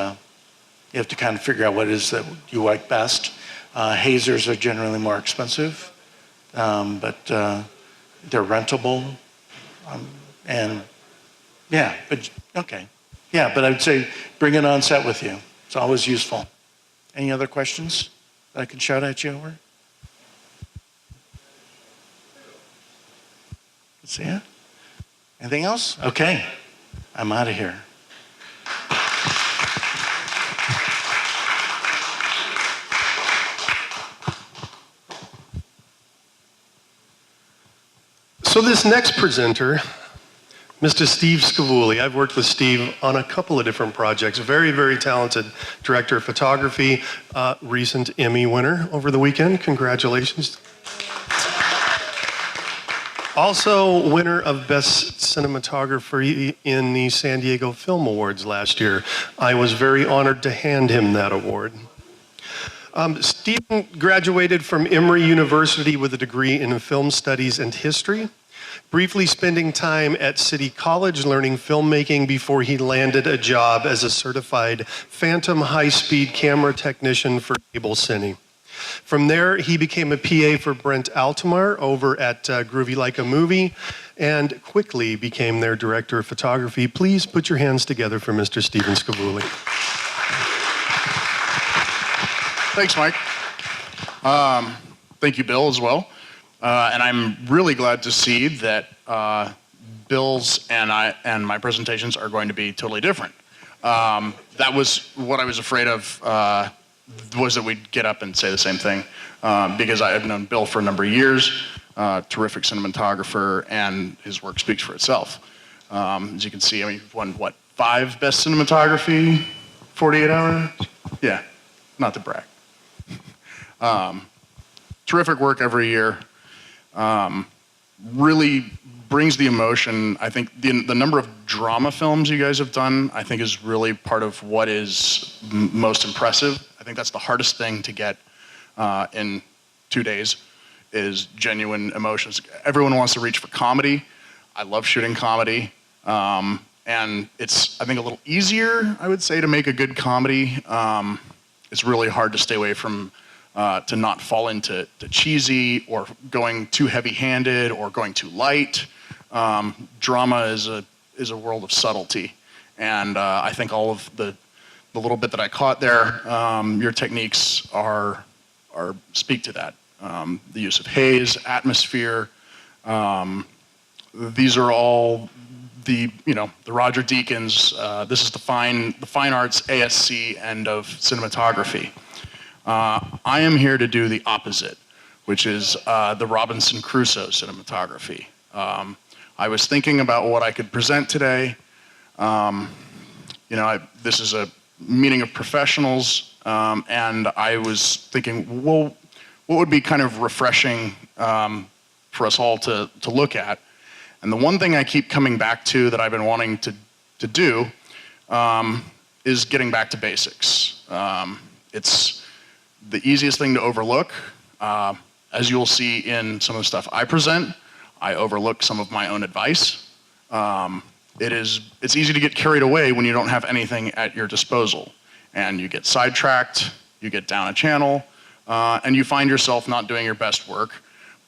you have to kind of figure out what it is that you like best. Hazers are generally more expensive, but they're rentable. And yeah, but okay. Yeah, but I would say bring it on set with you. It's always useful. Any other questions that I can shout at you over? Let's see it. Anything else? Okay. I'm out of here. So this next presenter, Mr. Steve Scavulli, I've worked with Steve on a couple of different projects. Very, very talented director of photography, recent Emmy winner over the weekend. Congratulations. Also winner of Best Cinematography in the San Diego Film Awards last year. I was very honored to hand him that award. Stephen graduated from Emory University with a degree in film studies and history. briefly spending time at City College learning filmmaking before he landed a job as a certified phantom high-speed camera technician for cable cine. From there, he became a PA for Brent Altamar over at Groovy Like a Movie and quickly became their director of photography. Please put your hands together for Mr. Steven Scavulli. Thanks, Mike. Thank you, Bill, as well. And I'm really glad to see that Bill's and my presentations are going to be totally different. That was what I was afraid of, was that we'd get up and say the same thing, because I have known Bill for a number of years, terrific cinematographer, and his work speaks for itself. As you can see, I mean, he's won, what, 5 best cinematography, 48 hours? Yeah, not to brag. Terrific work every year. Really brings the emotion. I think the number of drama films you guys have done, I think, is really part of what is most impressive. I think that's the hardest thing to get in 2 days, is genuine emotions. Everyone wants to reach for comedy. I love shooting comedy. And it's, I think, a little easier, I would say, to make a good comedy. It's really hard to stay away from to not fall into cheesy or going too heavy-handed or going too light. Drama is a world of subtlety, and I think all of the little bit that I caught there, your techniques are speak to that. The use of haze, atmosphere. These are all the Roger Deakins. This is the fine arts ASC end of cinematography. I am here to do the opposite, which is the Robinson Crusoe cinematography. I was thinking about what I could present today. This is a meeting of professionals, and I was thinking, well, what would be kind of refreshing for us all to look at? And the one thing I keep coming back to that I've been wanting to do is getting back to basics. It's the easiest thing to overlook. As you'll see in some of the stuff I present, I overlook some of my own advice. It's easy to get carried away when you don't have anything at your disposal. And you get sidetracked, you get down a channel, and you find yourself not doing your best work.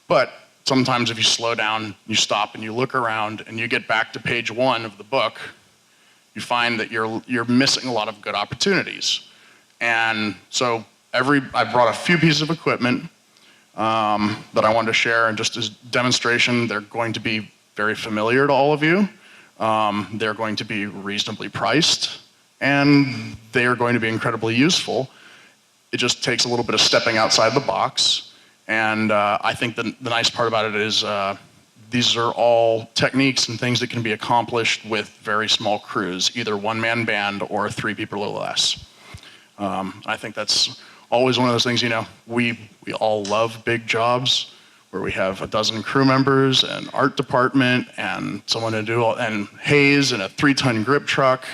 But sometimes if you slow down, you stop and you look around and you get back to page 1 of the book, you find that you're missing a lot of good opportunities. And so I brought a few pieces of equipment that I wanted to share, and just as demonstration, they're going to be very familiar to all of you. They're going to be reasonably priced, and they are going to be incredibly useful. It just takes a little bit of stepping outside the box, and I think the nice part about it is these are all techniques and things that can be accomplished with very small crews, either one-man band or 3 people or less. I think that's always one of those things, we all love big jobs where we have a dozen crew members, an art department, and someone to do all, and haze, and a 3-ton grip truck,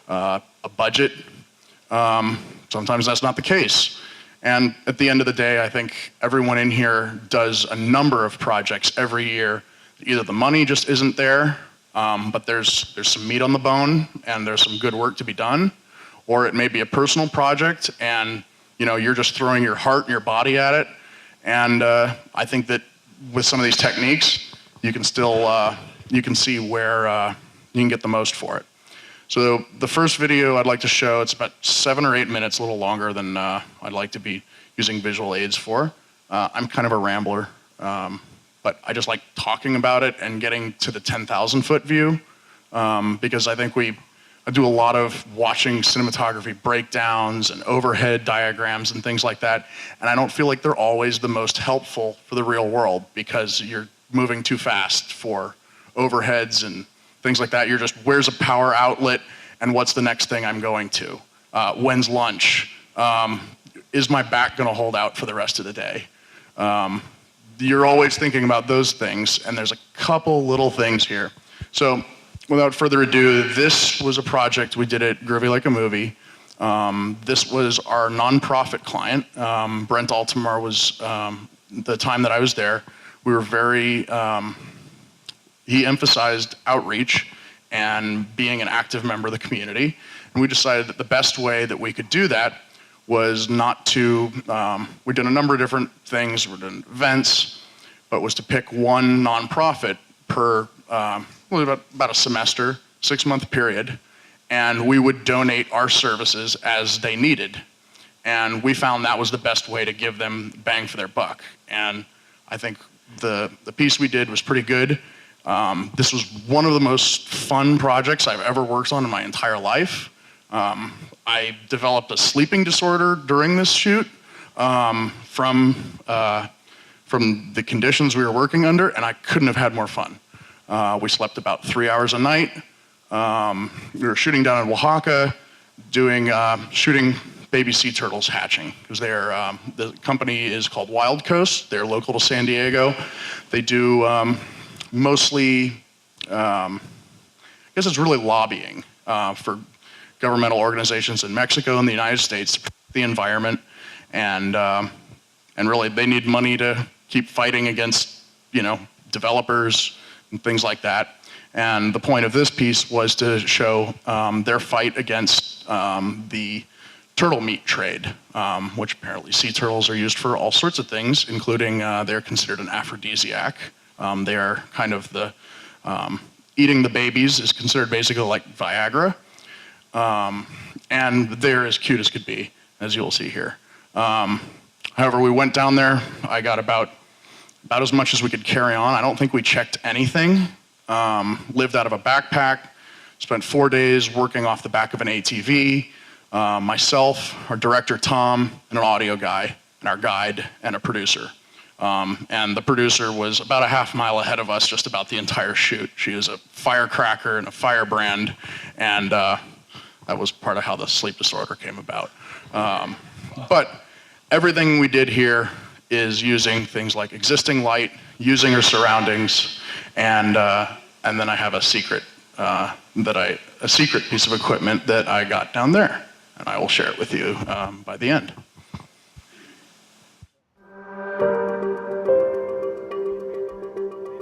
a budget. Sometimes that's not the case. And at the end of the day, I think everyone in here does a number of projects every year. Either the money just isn't there, but there's some meat on the bone, and there's some good work to be done, or it may be a personal project, and you're just throwing your heart and your body at it. And I think that with some of these techniques, you can still, you can see where you can get the most for it. So the first video I'd like to show, it's about 7 or 8 minutes, a little longer than I'd like to be using visual aids for. I'm kind of a rambler, but I just like talking about it and getting to the 10,000 foot view, because I think I do a lot of watching cinematography breakdowns and overhead diagrams and things like that, and I don't feel like they're always the most helpful for the real world, because you're moving too fast for overheads and things like that. You're just, where's a power outlet, and what's the next thing I'm going to? When's lunch? Is my back gonna hold out for the rest of the day? You're always thinking about those things, and there's a couple little things here. So, without further ado, this was a project we did at Groovy Like a Movie. This was our nonprofit client. Brent Altamar was the time that I was there. We were very he emphasized outreach and being an active member of the community. And we decided that the best way that we could do that was not to, we did a number of different things, we did events, but was to pick one nonprofit per, about a semester, 6-month period, and we would donate our services as they needed. And we found that was the best way to give them bang for their buck. And I think the piece we did was pretty good. This was one of the most fun projects I've ever worked on in my entire life. I developed a sleeping disorder during this shoot from the conditions we were working under, and I couldn't have had more fun. We slept about 3 hours a night. We were shooting down in Oaxaca, shooting baby sea turtles hatching, because the company is called Wild Coast. They're local to San Diego. They do mostly, I guess it's really lobbying for governmental organizations in Mexico and the United States to protect the environment, and really they need money to keep fighting against, developers and things like that. And the point of this piece was to show their fight against the turtle meat trade, which apparently sea turtles are used for all sorts of things, including they're considered an aphrodisiac. They are kind of eating the babies is considered basically like Viagra. And they're as cute as could be, as you'll see here. However, we went down there. I got about as much as we could carry on. I don't think we checked anything. Lived out of a backpack. Spent 4 days working off the back of an ATV. Myself, our director Tom, and an audio guy, and our guide, and a producer. And the producer was about a half mile ahead of us just about the entire shoot. She was a firecracker and a firebrand, and that was part of how the sleep disorder came about. But everything we did here is using things like existing light, using our surroundings, and then I have a secret piece of equipment that I got down there, and I will share it with you by the end.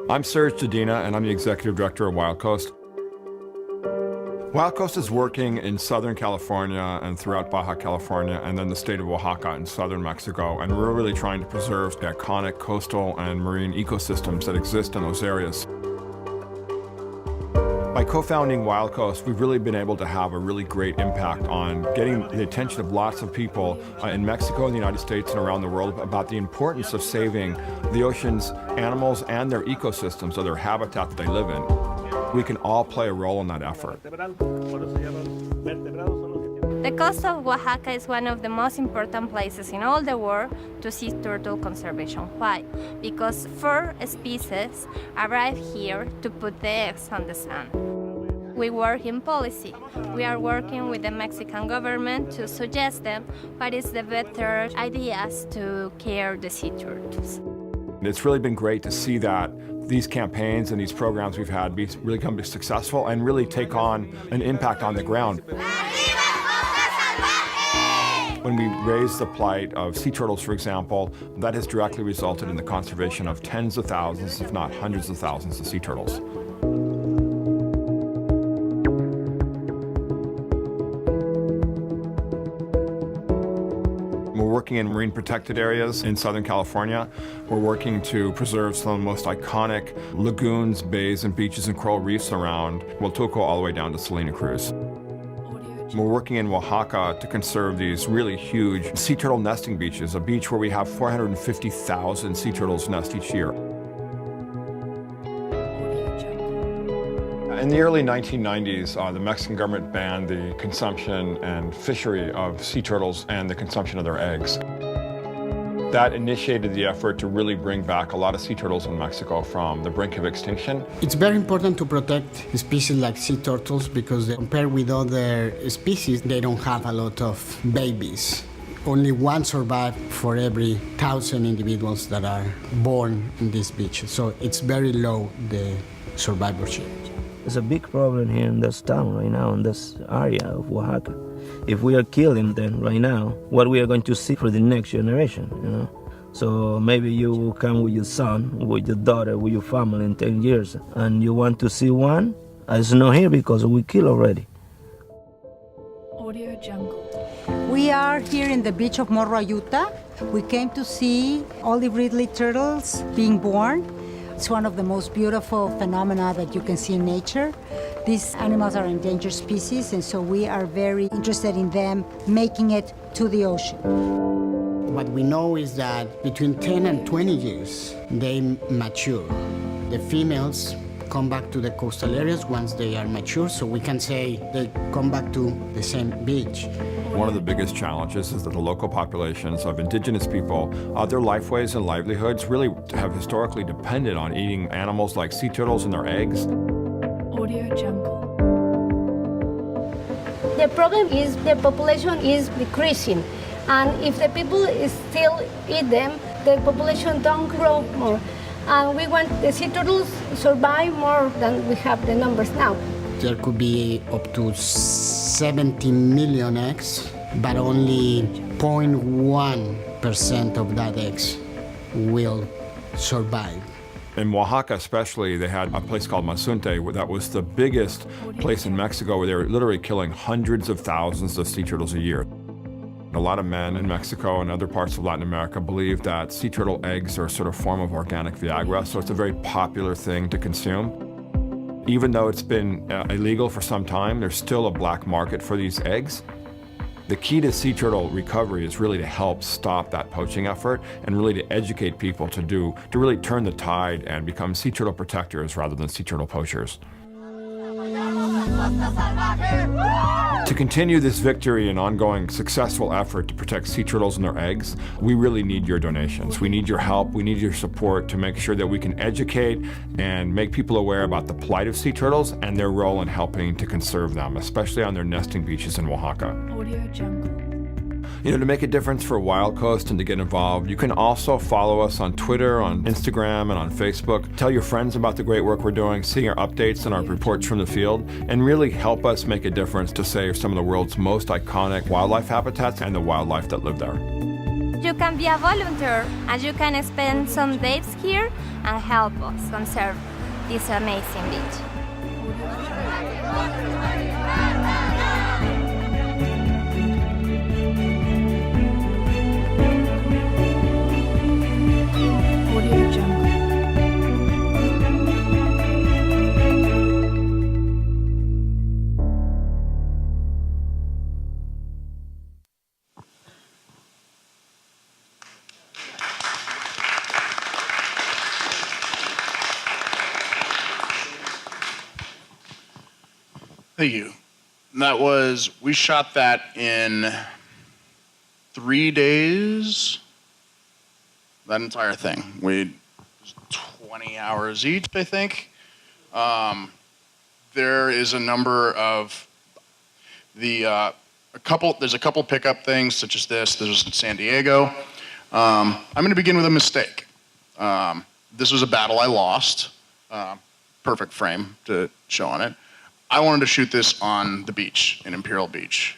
I'm Serge Jadina, and I'm the Executive Director of Wild Coast. Wild Coast is working in Southern California and throughout Baja California, and then the state of Oaxaca in southern Mexico, and we're really trying to preserve the iconic coastal and marine ecosystems that exist in those areas. By co-founding Wild Coast, we've really been able to have a really great impact on getting the attention of lots of people in Mexico and the United States and around the world about the importance of saving the ocean's animals and their ecosystems, or their habitat that they live in. We can all play a role in that effort. The coast of Oaxaca is one of the most important places in all the world to see turtle conservation. Why? Because 4 species arrive here to put the eggs on the sand. We work in policy. We are working with the Mexican government to suggest them what is the better ideas to care the sea turtles. It's really been great to see that these campaigns and these programs we've had really come to be successful and really take on an impact on the ground. When we raise the plight of sea turtles, for example, that has directly resulted in the conservation of tens of thousands, if not hundreds of thousands, of sea turtles. We're working in marine protected areas in Southern California. We're working to preserve some of the most iconic lagoons, bays, and beaches and coral reefs around Huatulco all the way down to Salina Cruz. We're working in Oaxaca to conserve these really huge sea turtle nesting beaches, a beach where we have 450,000 sea turtles nest each year. In the early 1990s, the Mexican government banned the consumption and fishery of sea turtles and the consumption of their eggs. That initiated the effort to really bring back a lot of sea turtles in Mexico from the brink of extinction. It's very important to protect species like sea turtles because compared with other species, they don't have a lot of babies. Only one survives for every 1,000 individuals that are born in this beach. So it's very low, the survivorship. There's a big problem here in this town right now, in this area of Oaxaca. If we are killing them right now, what we are going to see for the next generation, So maybe you will come with your son, with your daughter, with your family in 10 years, and you want to see one. It's not here because we kill already. Audio Jungle. We are here in the beach of Morro Ayuta. We came to see olive ridley turtles being born. It's one of the most beautiful phenomena that you can see in nature. These animals are endangered species, and so we are very interested in them making it to the ocean. What we know is that between 10 and 20 years, they mature. The females come back to the coastal areas once they are mature, so we can say they come back to the same beach. One of the biggest challenges is that the local populations of indigenous people, their lifeways and livelihoods really have historically depended on eating animals like sea turtles and their eggs. Audio Jungle. The problem is the population is decreasing, and if the people still eat them, the population don't grow more. And we want the sea turtles survive more than we have the numbers now. There could be up to 70 million eggs, but only 0.1% of that eggs will survive. In Oaxaca especially, they had a place called Mazunte, that was the biggest place in Mexico where they were literally killing hundreds of thousands of sea turtles a year. A lot of men in Mexico and other parts of Latin America believe that sea turtle eggs are a sort of form of organic Viagra, so it's a very popular thing to consume. Even though it's been illegal for some time, there's still a black market for these eggs. The key to sea turtle recovery is really to help stop that poaching effort and really to educate people to really turn the tide and become sea turtle protectors rather than sea turtle poachers. To continue this victory and ongoing successful effort to protect sea turtles and their eggs, we really need your donations. We need your help. We need your support to make sure that we can educate and make people aware about the plight of sea turtles and their role in helping to conserve them, especially on their nesting beaches in Oaxaca. Audio Jungle. You know, to make a difference for Wild Coast and to get involved, you can also follow us on Twitter, on Instagram, and on Facebook. Tell your friends about the great work we're doing, see our updates and our reports from the field, and really help us make a difference to save some of the world's most iconic wildlife habitats and the wildlife that live there. You can be a volunteer and you can spend some days here and help us conserve this amazing beach. Audio Jungle. Thank you. We shot that in 3 days. That entire thing. We 20 hours each, I think. There is a number of there's a couple pickup things such as this. This was in San Diego. I'm going to begin with a mistake. This was a battle I lost. Perfect frame to show on it. I wanted to shoot this on the beach in Imperial Beach.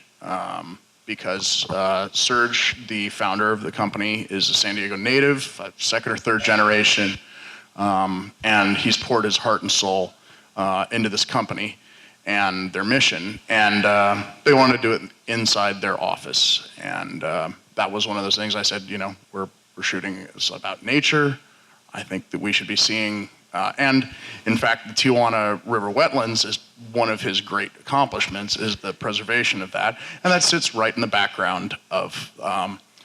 Because Serge, the founder of the company, is a San Diego native, second or third generation, and he's poured his heart and soul into this company and their mission, and they wanted to do it inside their office, and that was one of those things I said, you know, we're shooting this about nature. I think that we should be seeing, and in fact, the Tijuana River wetlands is one of his great accomplishments is the preservation of that, and that sits right in the background of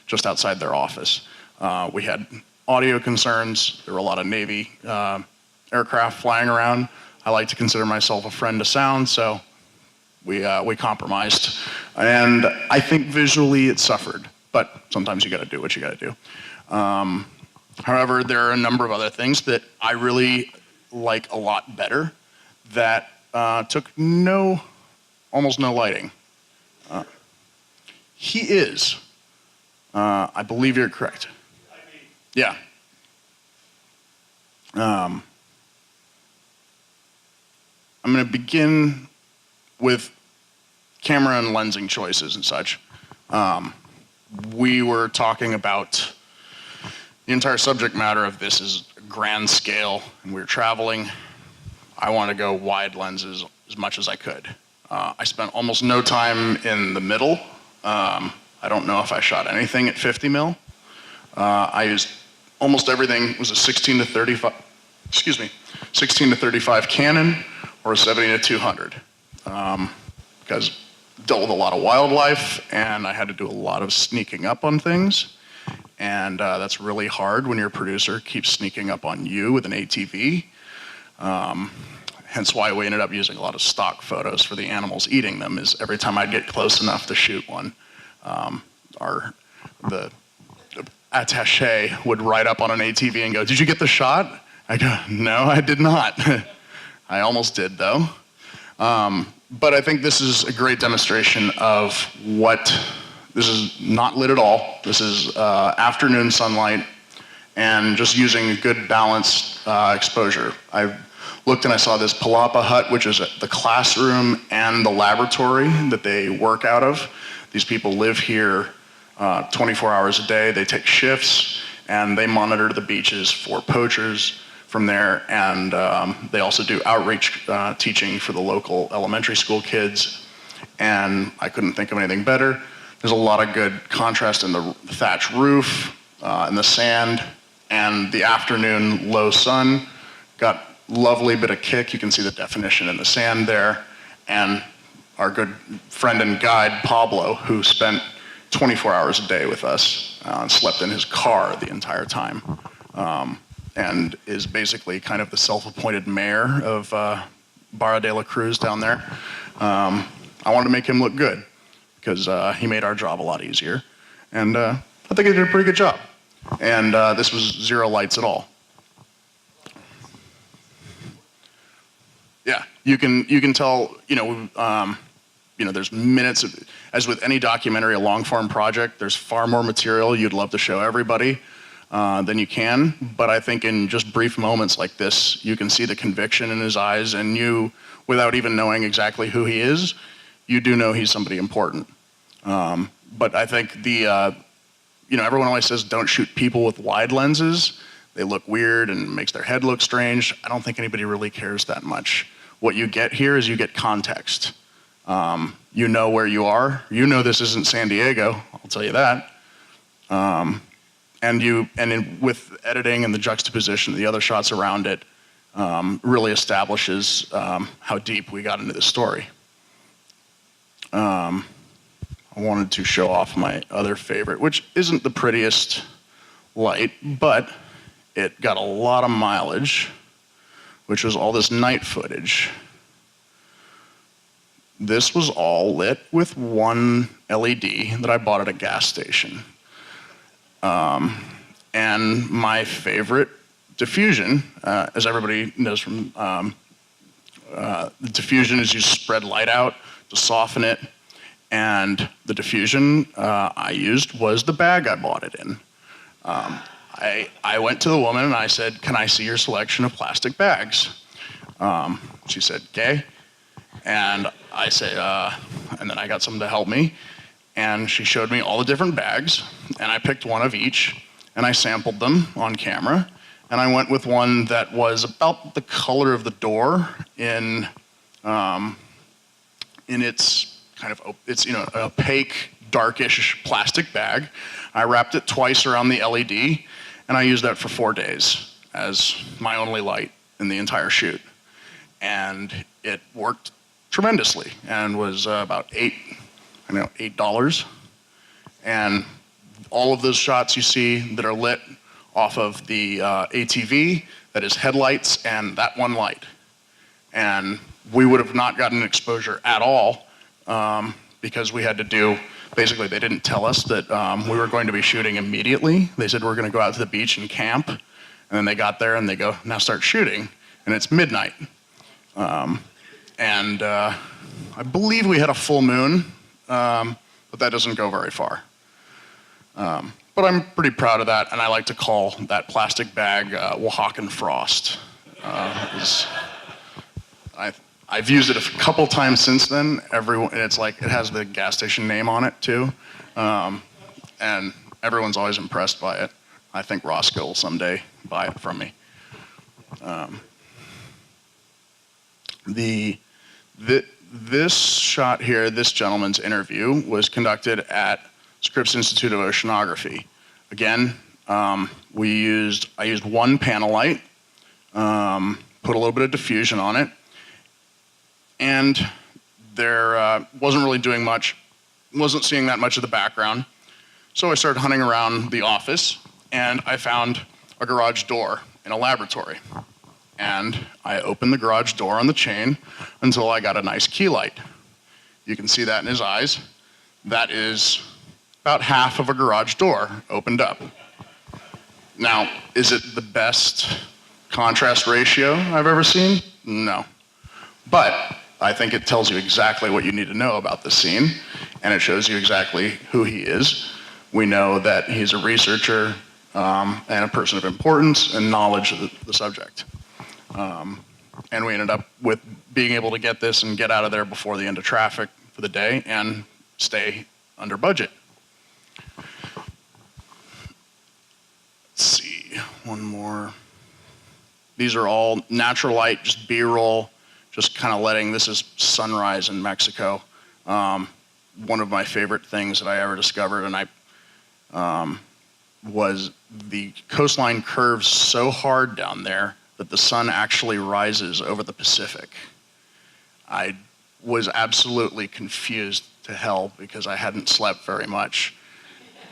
just outside their office. We had audio concerns. There were a lot of Navy aircraft flying around. I like to consider myself a friend to sound, so we compromised, and I think visually it suffered. But sometimes you got to do what you got to do. However, there are a number of other things that I really like a lot better that took almost no lighting. He is. I believe you're correct. Yeah. I'm going to begin with camera and lensing choices and such. We were talking about the entire subject matter of this is grand scale, and we're traveling. I want to go wide lenses as much as I could. I spent almost no time in the middle. I don't know if I shot anything at 50 mil. I used almost everything. It was a 16 to 35 Canon or a 70 to 200. Because dealt with a lot of wildlife, and I had to do a lot of sneaking up on things. And that's really hard when your producer keeps sneaking up on you with an ATV. Hence why we ended up using a lot of stock photos for the animals eating them, is every time I'd get close enough to shoot one, the attaché would ride up on an ATV and go, "Did you get the shot?" I go, "No, I did not." I almost did, though. But I think this is a great demonstration of what, this is not lit at all. This is afternoon sunlight and just using a good balanced exposure. I looked and I saw this palapa hut, which is the classroom and the laboratory that they work out of. These people live here 24 hours a day. They take shifts and they monitor the beaches for poachers from there, and they also do outreach teaching for the local elementary school kids, and I couldn't think of anything better. There's a lot of good contrast in the thatch roof, in the sand, and the afternoon low sun. Got lovely bit of kick. You can see the definition in the sand there, and our good friend and guide, Pablo, who spent 24 hours a day with us, and slept in his car the entire time. And is basically kind of the self-appointed mayor of Barra de la Cruz down there. I wanted to make him look good because he made our job a lot easier. And I think he did a pretty good job. And this was zero lights at all. Yeah, you can tell, there's minutes of, as with any documentary, a long-form project, there's far more material you'd love to show everybody than you can. But I think in just brief moments like this, you can see the conviction in his eyes, and you, without even knowing exactly who he is, you do know he's somebody important. But I think everyone always says don't shoot people with wide lenses. They look weird and makes their head look strange. I don't think anybody really cares that much. What you get here is you get context. You know where you are. You know this isn't San Diego, I'll tell you that. With editing and the juxtaposition of the other shots around it, really establishes how deep we got into the story. I wanted to show off my other favorite, which isn't the prettiest light, but it got a lot of mileage, which was all this night footage. This was all lit with one LED that I bought at a gas station. And my favorite diffusion, as everybody knows from the diffusion, is you spread light out to soften it. And the diffusion I used was the bag I bought it in. I went to the woman and I said, "Can I see your selection of plastic bags?" She said, "Okay." And I said, and then I got someone to help me. And she showed me all the different bags, and I picked one of each, and I sampled them on camera. And I went with one that was about the color of the door in its kind of, it's an opaque, darkish plastic bag. I wrapped it twice around the LED, and I used that for 4 days as my only light in the entire shoot. And it worked tremendously and was about $8. And all of those shots you see that are lit off of the ATV, that is headlights and that one light. And we would have not gotten exposure at all because we had to do, basically they didn't tell us that we were going to be shooting immediately. They said we're going to go out to the beach and camp. And then they got there and they go, "Now start shooting." And it's midnight. I believe we had a full moon, but that doesn't go very far. But I'm pretty proud of that, and I like to call that plastic bag Oaxacan frost. I've used it a couple times since then. And it's like, it has the gas station name on it too, and everyone's always impressed by it. I think Roscoe will someday buy it from me. This shot here, this gentleman's interview, was conducted at Scripps Institute of Oceanography. Again, I used one panel light, put a little bit of diffusion on it, and there wasn't really doing much, wasn't seeing that much of the background. So I started hunting around the office, and I found a garage door in a laboratory. And I opened the garage door on the chain until I got a nice key light. You can see that in his eyes. That is about half of a garage door opened up. Now, is it the best contrast ratio I've ever seen? No. But I think it tells you exactly what you need to know about the scene, and it shows you exactly who he is. We know that he's a researcher and a person of importance and knowledge of the subject. And we ended up with being able to get this and get out of there before the end of traffic for the day and stay under budget. Let's see, one more. These are all natural light, just B-roll, just kind of letting, this is sunrise in Mexico. One of my favorite things that I ever discovered, and was the coastline curves so hard down there that the sun actually rises over the Pacific. I was absolutely confused to hell because I hadn't slept very much.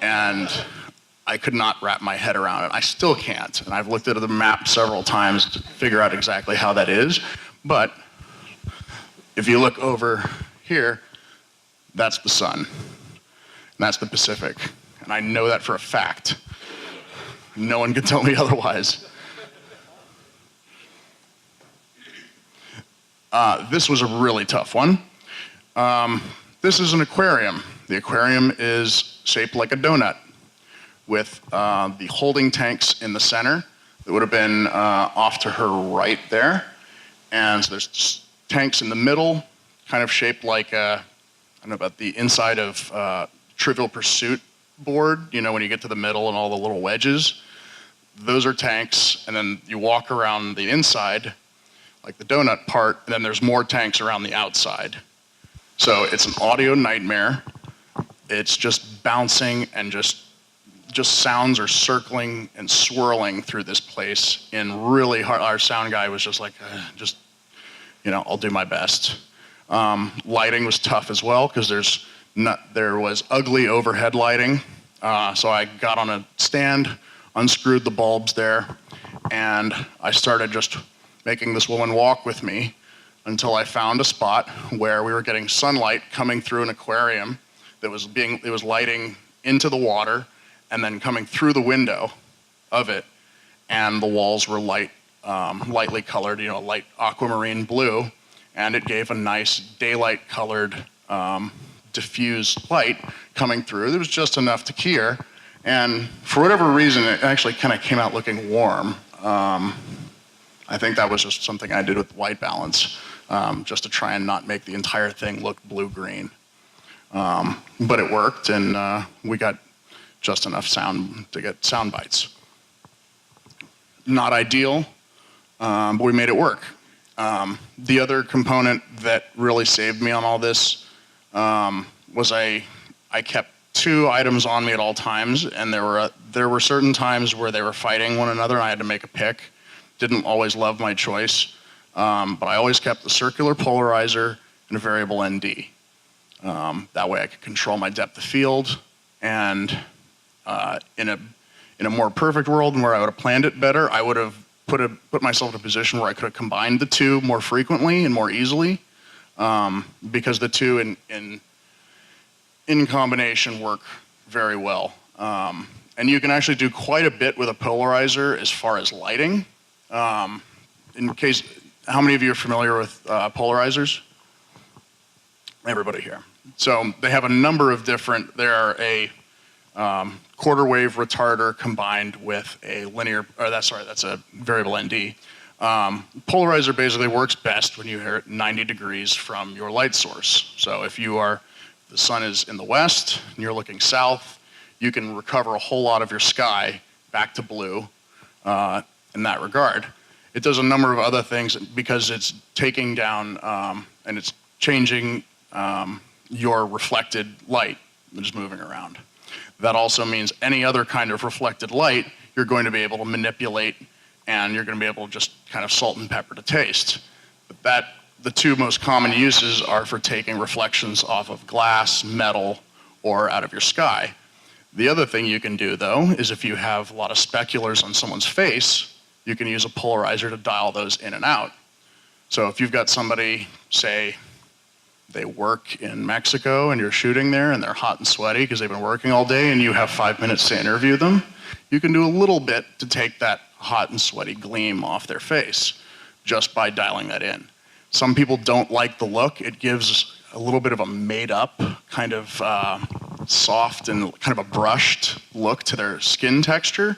And I could not wrap my head around it. I still can't. And I've looked at the map several times to figure out exactly how that is. But if you look over here, that's the sun. And that's the Pacific. And I know that for a fact. No one can tell me otherwise. This was a really tough one. This is an aquarium. The aquarium is shaped like a donut with the holding tanks in the center that would have been off to her right there. And so there's tanks in the middle, kind of shaped like, I don't know about the inside of Trivial Pursuit board, you know, when you get to the middle and all the little wedges. Those are tanks, and then you walk around the inside, like the donut part, and then there's more tanks around the outside. So it's an audio nightmare. It's just bouncing and just sounds are circling and swirling through this place in really hard. Our sound guy was just like, I'll do my best. Lighting was tough as well because there was ugly overhead lighting. So I got on a stand, unscrewed the bulbs there, and I started just making this woman walk with me until I found a spot where we were getting sunlight coming through an aquarium that was lighting into the water and then coming through the window of it, and the walls were lightly colored, light aquamarine blue, and it gave a nice daylight colored diffused light coming through. There was just enough to key her, and for whatever reason, it actually kind of came out looking warm. I think that was just something I did with white balance, just to try and not make the entire thing look blue-green. But it worked, and we got just enough sound to get sound bites. Not ideal, but we made it work. The other component that really saved me on all this was I kept 2 items on me at all times, and there were certain times where they were fighting one another, and I had to make a pick. Didn't always love my choice, but I always kept the circular polarizer and a variable ND. That way I could control my depth of field, and in a more perfect world and where I would have planned it better, I would have put myself in a position where I could have combined the 2 more frequently and more easily, because the 2 in combination work very well. And you can actually do quite a bit with a polarizer as far as lighting. In case, how many of you are familiar with polarizers? Everybody here. So they have a number of different, they are a quarter wave retarder combined with a that's a variable ND. Polarizer basically works best when you're at 90 degrees from your light source. So if the sun is in the west and you're looking south, you can recover a whole lot of your sky back to blue in that regard. It does a number of other things because it's taking down and it's changing your reflected light that is moving around. That also means any other kind of reflected light you're going to be able to manipulate, and you're going to be able to just kind of salt and pepper to taste. But the two most common uses are for taking reflections off of glass, metal, or out of your sky. The other thing you can do, though, is if you have a lot of speculars on someone's face, you can use a polarizer to dial those in and out. So if you've got somebody, say, they work in Mexico and you're shooting there and they're hot and sweaty because they've been working all day and you have 5 minutes to interview them, you can do a little bit to take that hot and sweaty gleam off their face just by dialing that in. Some people don't like the look. It gives a little bit of a made-up, kind of soft and kind of a brushed look to their skin texture.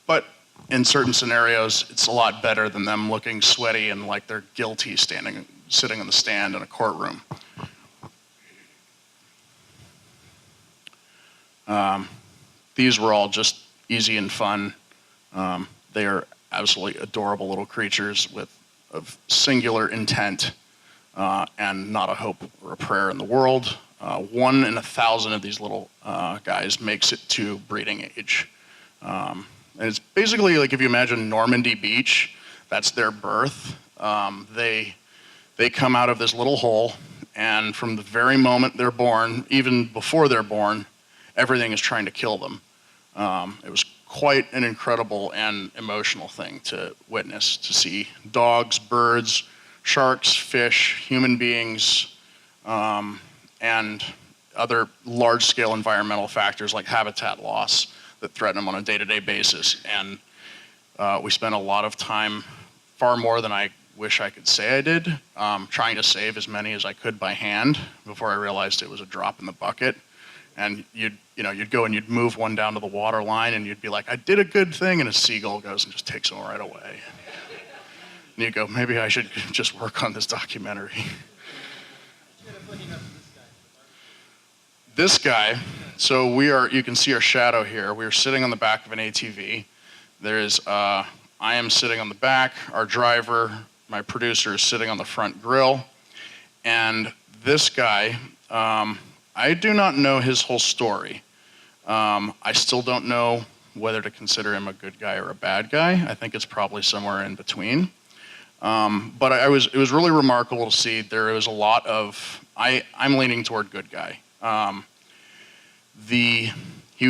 But in certain scenarios, it's a lot better than them looking sweaty and like they're guilty sitting on the stand in a courtroom. These were all just easy and fun. They are absolutely adorable little creatures of singular intent and not a hope or a prayer in the world. 1 in 1,000 of these little guys makes it to breeding age. And it's basically like if you imagine Normandy Beach, that's their birth. They come out of this little hole, and from the very moment they're born, even before they're born, everything is trying to kill them. It was quite an incredible and emotional thing to witness, to see dogs, birds, sharks, fish, human beings, and other large-scale environmental factors like habitat loss that threaten them on a day-to-day basis. And we spent a lot of time, far more than I wish I could say I did, trying to save as many as I could by hand before I realized it was a drop in the bucket. And you'd go and you'd move one down to the water line and you'd be like, I did a good thing, and a seagull goes and just takes them right away. And you go, maybe I should just work on this documentary. This guy, so you can see our shadow here. We are sitting on the back of an ATV. I am sitting on the back. Our driver, my producer, is sitting on the front grill. And this guy, I do not know his whole story. I still don't know whether to consider him a good guy or a bad guy. I think it's probably somewhere in between. But it was really remarkable to see. There was a lot of, I'm leaning toward good guy. He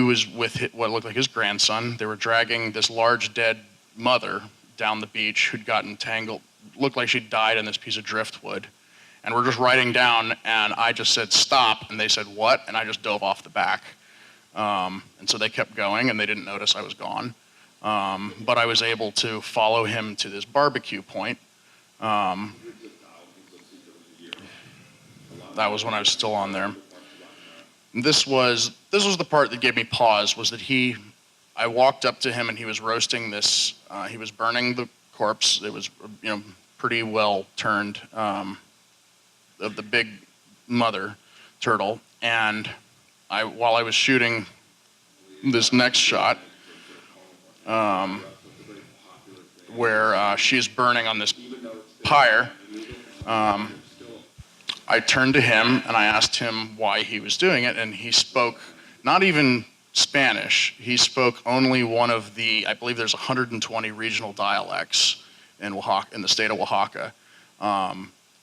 was with what looked like his grandson. They were dragging this large dead mother down the beach who'd gotten tangled, looked like she'd died in this piece of driftwood. And we're just riding down, and I just said, stop, and they said, what? And I just dove off the back. And so they kept going, and they didn't notice I was gone. But I was able to follow him to this barbecue point. That was when I was still on there. This was the part that gave me pause, was that I walked up to him and he was roasting this, he was burning the corpse. It was, pretty well turned, of the big mother turtle. And while I was shooting this next shot, where she's burning on this pyre, I turned to him and I asked him why he was doing it, and he spoke not even Spanish. He spoke only one of I believe there's 120 regional dialects in the state of Oaxaca.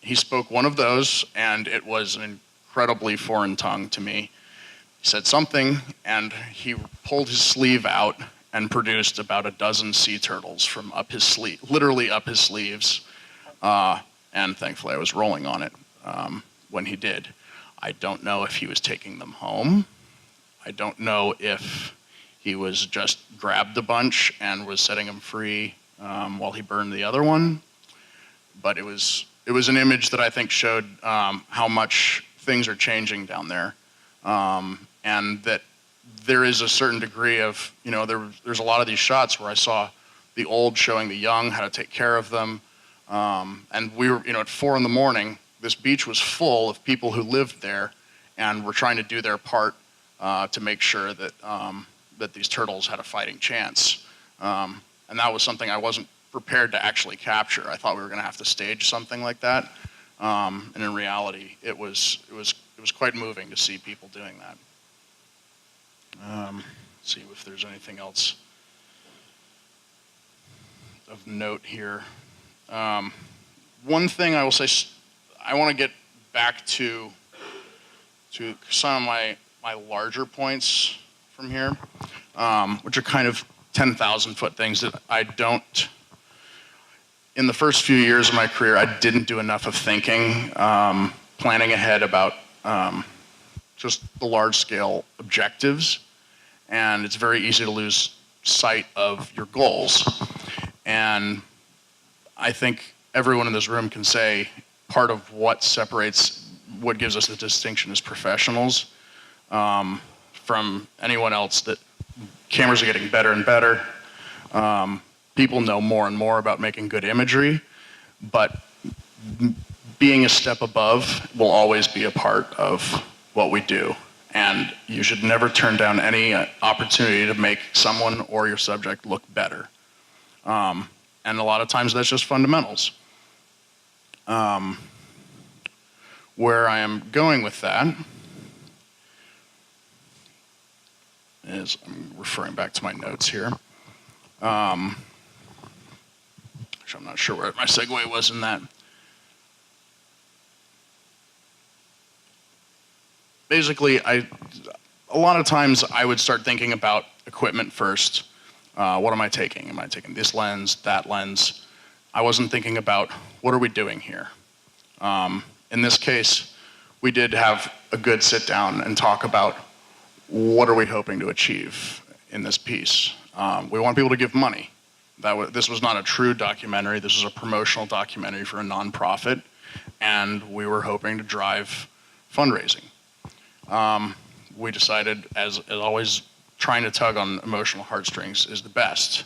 He spoke one of those, and it was an incredibly foreign tongue to me. He said something, and he pulled his sleeve out and produced about a dozen sea turtles from up his sleeve, literally up his sleeves. And thankfully I was rolling on it when he did. I don't know if he was taking them home. I don't know if he was just grabbed a bunch and was setting them free while he burned the other one. But it was an image that I think showed how much things are changing down there. And that there is a certain degree of, there's a lot of these shots where I saw the old showing the young, how to take care of them. And we were, at 4 a.m, this beach was full of people who lived there and were trying to do their part to make sure that, that these turtles had a fighting chance. And that was something I wasn't prepared to actually capture. I thought we were going to have to stage something like that. And in reality, it was quite moving to see people doing that. See if there's anything else of note here. One thing I will say, I want to get back to some of my larger points from here, which are kind of 10,000 foot things that I don't, in the first few years of my career, I didn't do enough of thinking, planning ahead about just the large scale objectives. And it's very easy to lose sight of your goals. And I think everyone in this room can say part of what gives us the distinction as professionals from anyone else, that cameras are getting better and better. People know more and more about making good imagery, but being a step above will always be a part of what we do. And you should never turn down any opportunity to make someone or your subject look better. And a lot of times that's just fundamentals. Where I am going with that is, I'm referring back to my notes here. Actually, I'm not sure where my segue was in that. Basically, a lot of times I would start thinking about equipment first. What am I taking? Am I taking this lens, that lens? I wasn't thinking about what are we doing here. In this case, we did have a good sit down and talk about what are we hoping to achieve in this piece. We want people to give money. This was not a true documentary. This was a promotional documentary for a nonprofit, and we were hoping to drive fundraising. We decided, as always, trying to tug on emotional heartstrings is the best.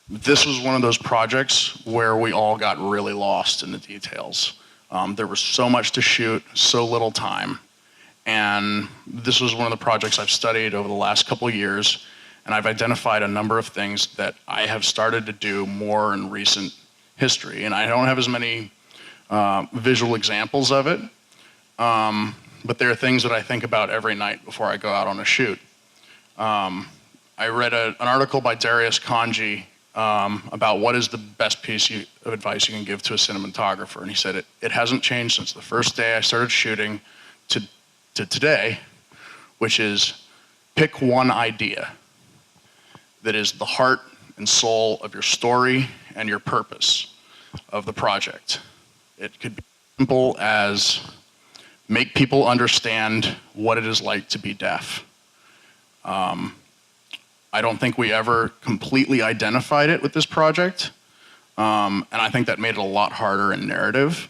This was one of those projects where we all got really lost in the details. There was so much to shoot, so little time. And this was one of the projects I've studied over the last couple of years, and I've identified a number of things that I have started to do more in recent history. And I don't have as many visual examples of it, but there are things that I think about every night before I go out on a shoot. I read an article by Darius Kanji about what is the best piece of advice you can give to a cinematographer. And he said, it hasn't changed since the first day I started shooting to today, which is pick one idea that is the heart and soul of your story and your purpose of the project. It could be simple as make people understand what it is like to be deaf. I don't think we ever completely identified it with this project, and I think that made it a lot harder in narrative.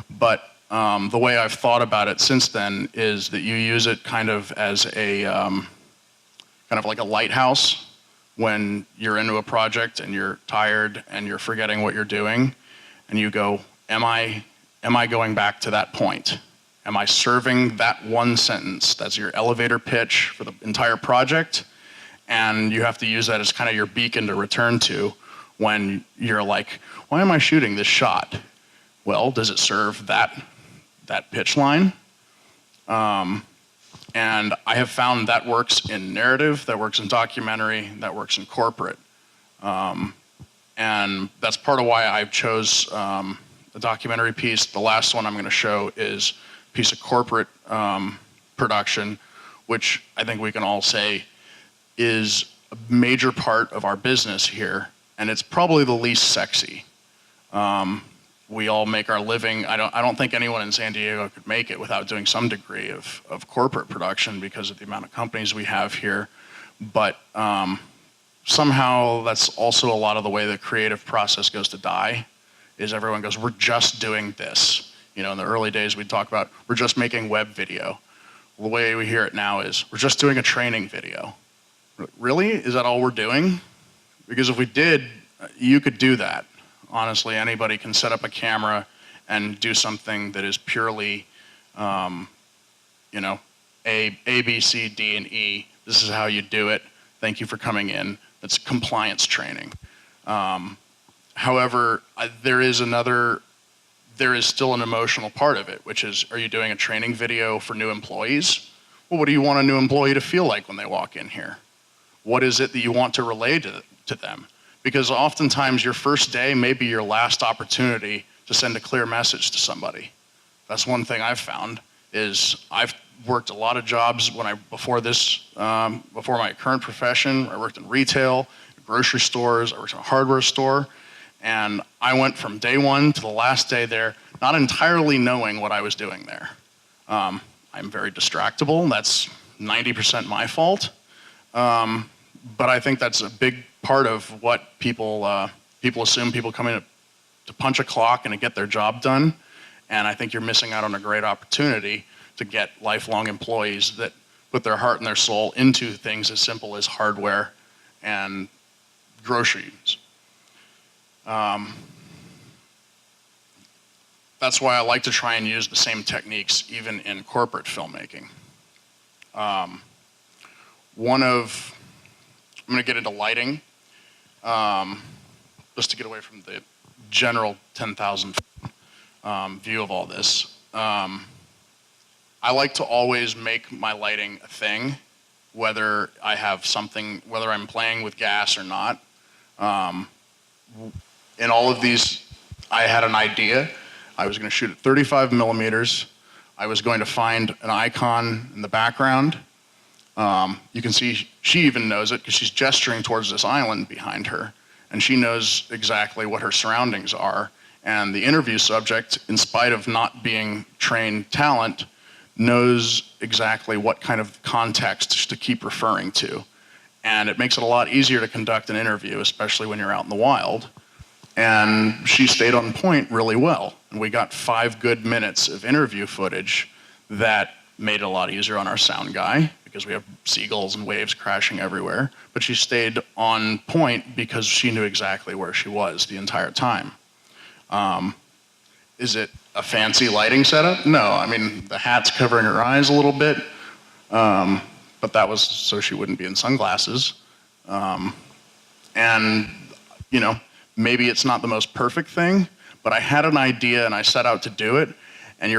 But the way I've thought about it since then is that you use it kind of as a kind of like a lighthouse when you're into a project and you're tired and you're forgetting what you're doing, and you go, am I going back to that point? Am I serving that one sentence? That's your elevator pitch for the entire project. And you have to use that as kind of your beacon to return to when you're like, why am I shooting this shot? Well, does it serve that pitch line? And I have found that works in narrative, that works in documentary, that works in corporate. And that's part of why I chose the documentary piece. The last one I'm going to show is a piece of corporate production, which I think we can all say is a major part of our business here, and it's probably the least sexy. We all make our living. I don't think anyone in San Diego could make it without doing some degree of corporate production because of the amount of companies we have here. But somehow that's also a lot of the way the creative process goes to die, is everyone goes, we're just doing this. You know, in the early days we'd talk about, we're just making web video. The way we hear it now is, we're just doing a training video. Really? Is that all we're doing? Because if we did, you could do that. Honestly, anybody can set up a camera and do something that is purely, you know, A, B, C, D, and E. This is how you do it. Thank you for coming in. That's compliance training. However, there is still an emotional part of it, which is, are you doing a training video for new employees? Well, what do you want a new employee to feel like when they walk in here? What is it that you want to relay to them? Because oftentimes your first day may be your last opportunity to send a clear message to somebody. That's one thing I've found, is I've worked a lot of jobs before my current profession. I worked in retail, grocery stores, I worked in a hardware store, and I went from day one to the last day there, not entirely knowing what I was doing there. I'm very distractible. That's 90% my fault. But I think that's a big part of what people assume. People come in to punch a clock and to get their job done. And I think you're missing out on a great opportunity to get lifelong employees that put their heart and their soul into things as simple as hardware and groceries. That's why I like to try and use the same techniques even in corporate filmmaking. I'm going to get into lighting, just to get away from the general 10,000 view of all this. I like to always make my lighting a thing, whether I'm playing with gas or not. In all of these, I had an idea. I was going to shoot at 35 millimeters. I was going to find an icon in the background. You can see she even knows it because she's gesturing towards this island behind her, and she knows exactly what her surroundings are. And the interview subject, in spite of not being trained talent, knows exactly what kind of context to keep referring to. And it makes it a lot easier to conduct an interview, especially when you're out in the wild. And she stayed on point really well. And we got 5 good minutes of interview footage that made it a lot easier on our sound guy, because we have seagulls and waves crashing everywhere. But she stayed on point because she knew exactly where she was the entire time. Is it a fancy lighting setup? No, I mean, the hat's covering her eyes a little bit, but that was so she wouldn't be in sunglasses. And, you know, maybe it's not the most perfect thing, but I had an idea and I set out to do it. And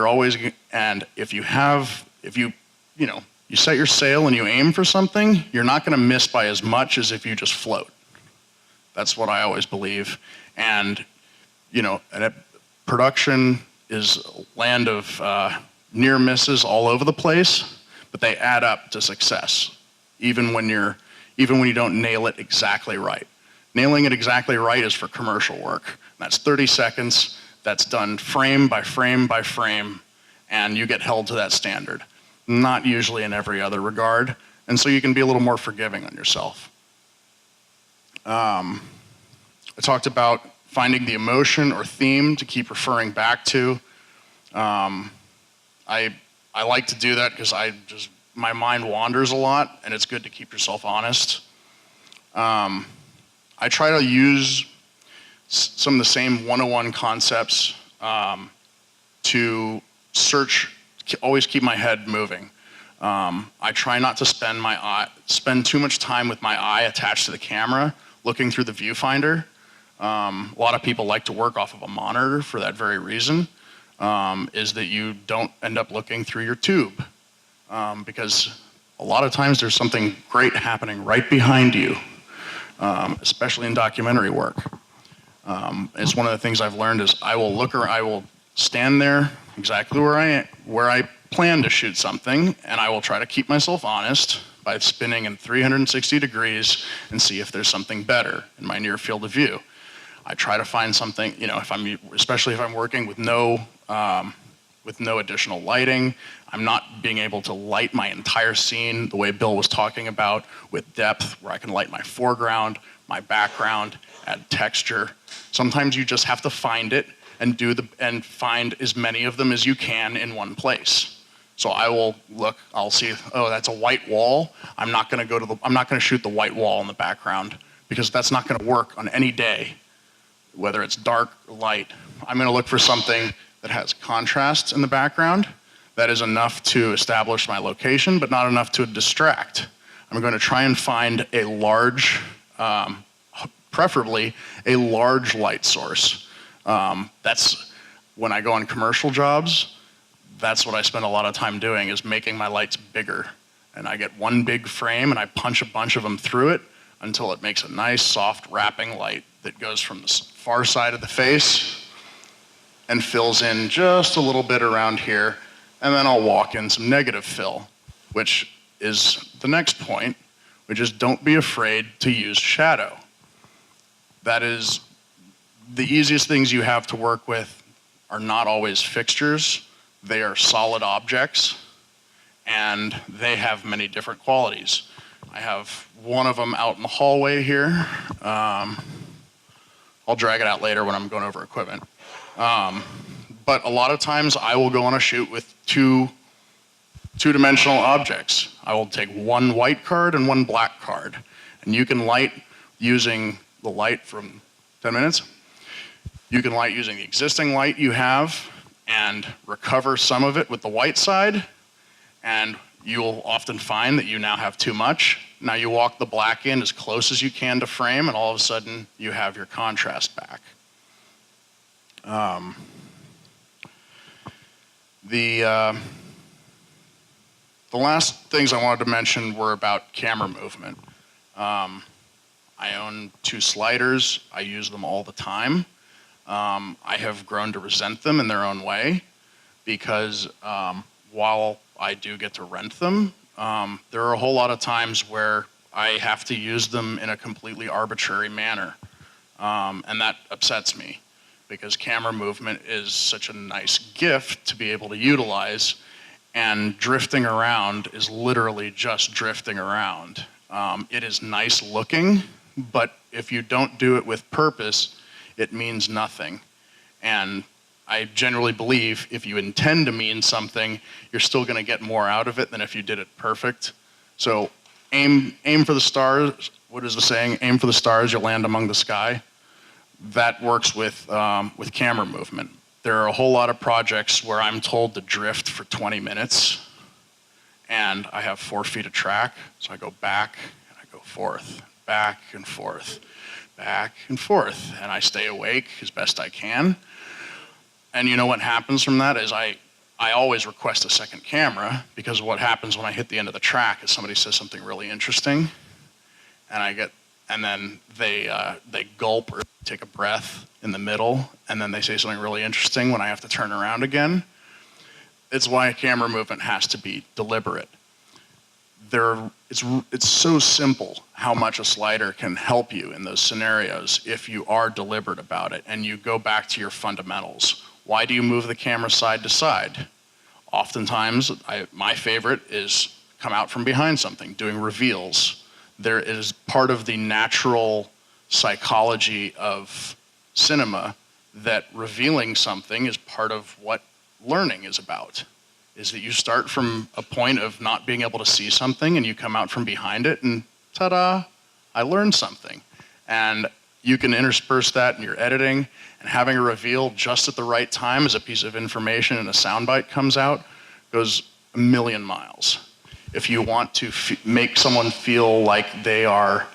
if you set your sail and you aim for something, you're not going to miss by as much as if you just float. That's what I always believe. And, you know, production is a land of near misses all over the place, but they add up to success, even when you don't nail it exactly right. Nailing it exactly right is for commercial work. That's 30 seconds. That's done frame by frame by frame, and you get held to that standard. Not usually in every other regard, and so you can be a little more forgiving on yourself. I talked about finding the emotion or theme to keep referring back to. I like to do that because my mind wanders a lot, and it's good to keep yourself honest. I try to use some of the same 101 concepts to always keep my head moving. I try not to spend too much time with my eye attached to the camera, looking through the viewfinder. A lot of people like to work off of a monitor for that very reason, is that you don't end up looking through your tube. Because a lot of times there's something great happening right behind you, especially in documentary work. It's one of the things I've learned is I will stand there exactly where I plan to shoot something, and I will try to keep myself honest by spinning in 360 degrees and see if there's something better in my near field of view. I try to find something, you know, especially if I'm working with no additional lighting. I'm not being able to light my entire scene the way Bill was talking about, with depth, where I can light my foreground, my background, add texture. Sometimes you just have to find it and find as many of them as you can in one place. So I'll see, oh, that's a white wall. I'm not going to shoot the white wall in the background, because that's not going to work on any day, whether it's dark or light. I'm going to look for something that has contrast in the background that is enough to establish my location, but not enough to distract. I'm going to try and find a large, preferably a large light source. That's when I go on commercial jobs, that's what I spend a lot of time doing, is making my lights bigger. And I get one big frame and I punch a bunch of them through it until it makes a nice soft wrapping light that goes from the far side of the face and fills in just a little bit around here. And then I'll walk in some negative fill, which is the next point, which is don't be afraid to use shadow. That is the easiest things you have to work with are not always fixtures. They are solid objects, and they have many different qualities. I have one of them out in the hallway here. I'll drag it out later when I'm going over equipment. But a lot of times I will go on a shoot with two-dimensional objects. I will take one white card and one black card. And you can light using the light from 10 minutes. You can light using the existing light you have and recover some of it with the white side. And you'll often find that you now have too much. Now you walk the black in as close as you can to frame, and all of a sudden you have your contrast back. The last things I wanted to mention were about camera movement. I own 2 sliders. I use them all the time. I have grown to resent them in their own way because while I do get to rent them, there are a whole lot of times where I have to use them in a completely arbitrary manner. And that upsets me because camera movement is such a nice gift to be able to utilize, and drifting around is literally just drifting around. It is nice looking, but if you don't do it with purpose, it means nothing. And I generally believe if you intend to mean something, you're still going to get more out of it than if you did it perfect. So aim for the stars. What is the saying? Aim for the stars, you'll land among the sky. That works with camera movement. There are a whole lot of projects where I'm told to drift for 20 minutes, and I have 4 feet of track, so I go back and I go forth, back and forth, back and forth, and I stay awake as best I can. And you know what happens from that is I always request a second camera, because what happens when I hit the end of the track is somebody says something really interesting, and then they gulp or take a breath in the middle, and then they say something really interesting when I have to turn around again. It's why camera movement has to be deliberate. It's so simple how much a slider can help you in those scenarios if you are deliberate about it and you go back to your fundamentals. Why do you move the camera side to side? Oftentimes, my favorite is come out from behind something, doing reveals. There is part of the natural psychology of cinema that revealing something is part of what learning is about. Is that you start from a point of not being able to see something and you come out from behind it and ta-da, I learned something. And you can intersperse that in your editing, and having a reveal just at the right time as a piece of information and a soundbite comes out goes a million miles. If you want to make someone feel like they are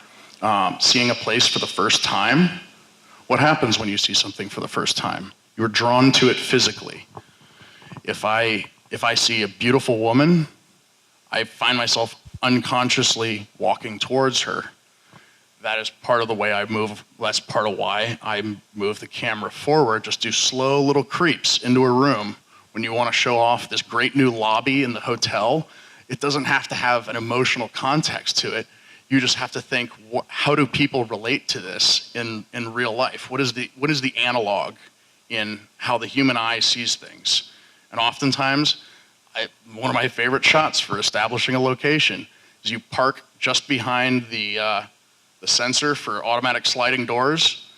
seeing a place for the first time, what happens when you see something for the first time? You're drawn to it physically. If I see a beautiful woman, I find myself unconsciously walking towards her. That is part of the way I move. That's part of why I move the camera forward, just do slow little creeps into a room. When you want to show off this great new lobby in the hotel, it doesn't have to have an emotional context to it. You just have to think, how do people relate to this in real life? What is the analog in how the human eye sees things? And oftentimes, one of my favorite shots for establishing a location is you park just behind the sensor for automatic sliding doors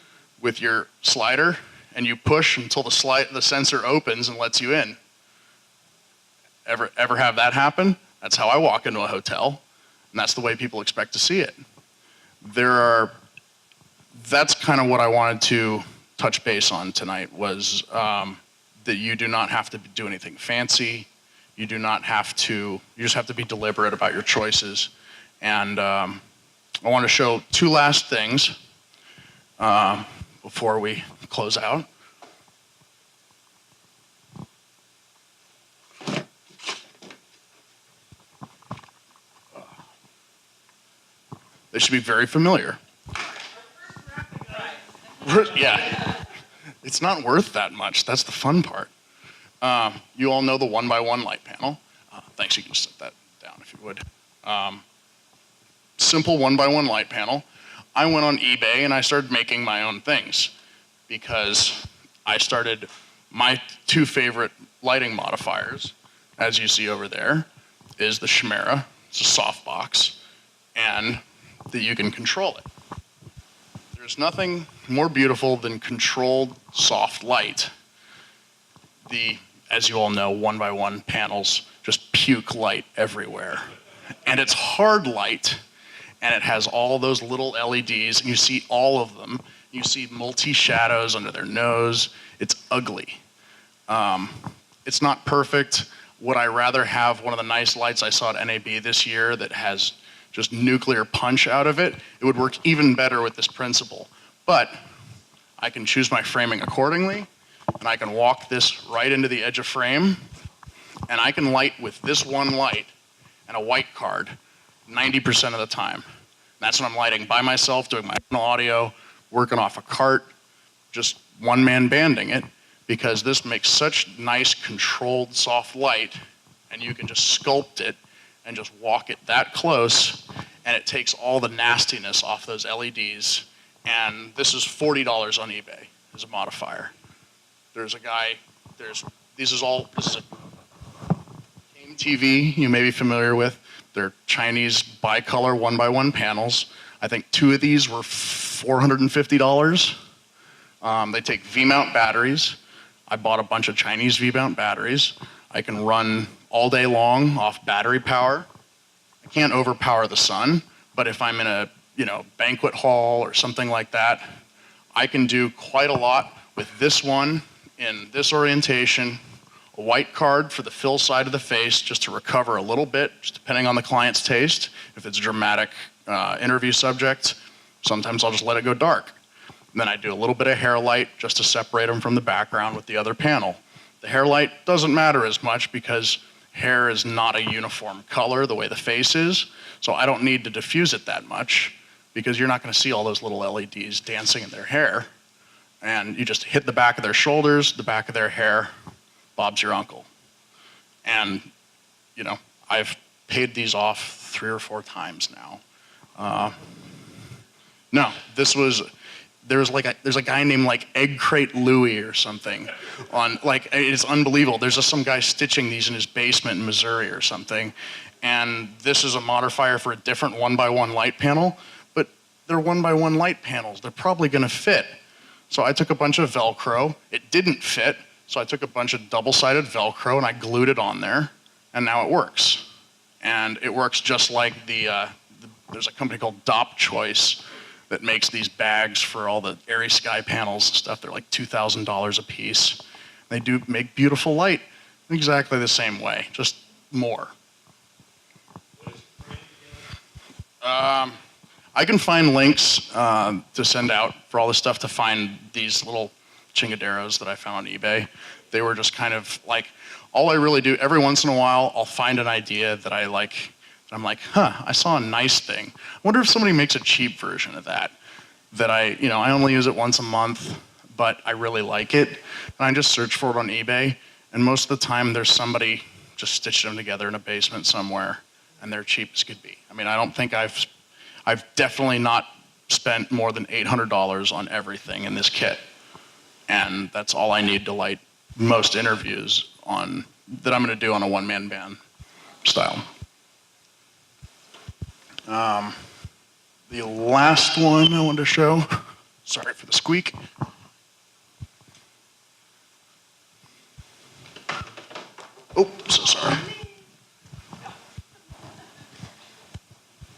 with your slider, and you push until the sensor opens and lets you in. Ever have that happen? That's how I walk into a hotel, and that's the way people expect to see it. That's kind of what I wanted to touch base on tonight, was that you do not have to do anything fancy. You do not have to, you just have to be deliberate about your choices. And I want to show two last things before we close out. They should be very familiar. Yeah, it's not worth that much. That's the fun part. You all know the 1x1 light panel. Thanks, you can set that down if you would. Simple 1x1 light panel. I went on eBay and I started making my own things because I started my two favorite lighting modifiers, as you see over there, is the Chimera, it's a softbox, and that you can control it. There's nothing more beautiful than controlled soft light. As you all know, 1x1 panels just puke light everywhere. And it's hard light, and it has all those little LEDs, and you see all of them. You see multi-shadows under their nose. It's ugly. It's not perfect. Would I rather have one of the nice lights I saw at NAB this year that has just nuclear punch out of it? It would work even better with this principle. But I can choose my framing accordingly, and I can walk this right into the edge of frame, and I can light with this one light and a white card 90% of the time. And that's when I'm lighting by myself, doing my own audio, working off a cart, just one-man banding it, because this makes such nice controlled soft light, and you can just sculpt it and just walk it that close, and it takes all the nastiness off those LEDs. And this is $40 on eBay as a modifier. There's a guy, this is a Came TV you may be familiar with. They're Chinese bicolor 1x1 panels. I think two of these were $450. They take V-mount batteries. I bought a bunch of Chinese V-mount batteries. I can run all day long off battery power. I can't overpower the sun, but if I'm in a banquet hall or something like that, I can do quite a lot with this one in this orientation, a white card for the fill side of the face just to recover a little bit, just depending on the client's taste. If it's a dramatic interview subject, sometimes I'll just let it go dark. And then I do a little bit of hair light just to separate them from the background with the other panel. The hair light doesn't matter as much because hair is not a uniform color the way the face is, so I don't need to diffuse it that much because you're not going to see all those little LEDs dancing in their hair. And you just hit the back of their shoulders, the back of their hair, Bob's your uncle. And, I've paid these off 3 or 4 times now. No, there's a guy named Egg Crate Louie or something on, it's unbelievable. There's just some guy stitching these in his basement in Missouri or something. And this is a modifier for a different 1x1 light panel, but they're 1x1 light panels. They're probably gonna fit. So I took a bunch of Velcro. It didn't fit, so I took a bunch of double-sided Velcro and I glued it on there, and now it works. And it works just like there's a company called Dop Choice that makes these bags for all the Airy Sky panels and stuff. They're like $2,000 a piece. They do make beautiful light in exactly the same way, just more. I can find links to send out for all this stuff to find these little chingaderos that I found on eBay. They were just kind of all I really do, every once in a while, I'll find an idea that I like. I'm like, I saw a nice thing. I wonder if somebody makes a cheap version of that I only use it once a month, but I really like it. And I just search for it on eBay, and most of the time there's somebody just stitched them together in a basement somewhere, and they're cheap as could be. I mean, I don't think I've definitely not spent more than $800 on everything in this kit. And that's all I need to light most interviews on that I'm going to do on a one-man band style. The last one I wanted to show, sorry for the squeak. Oh, so sorry.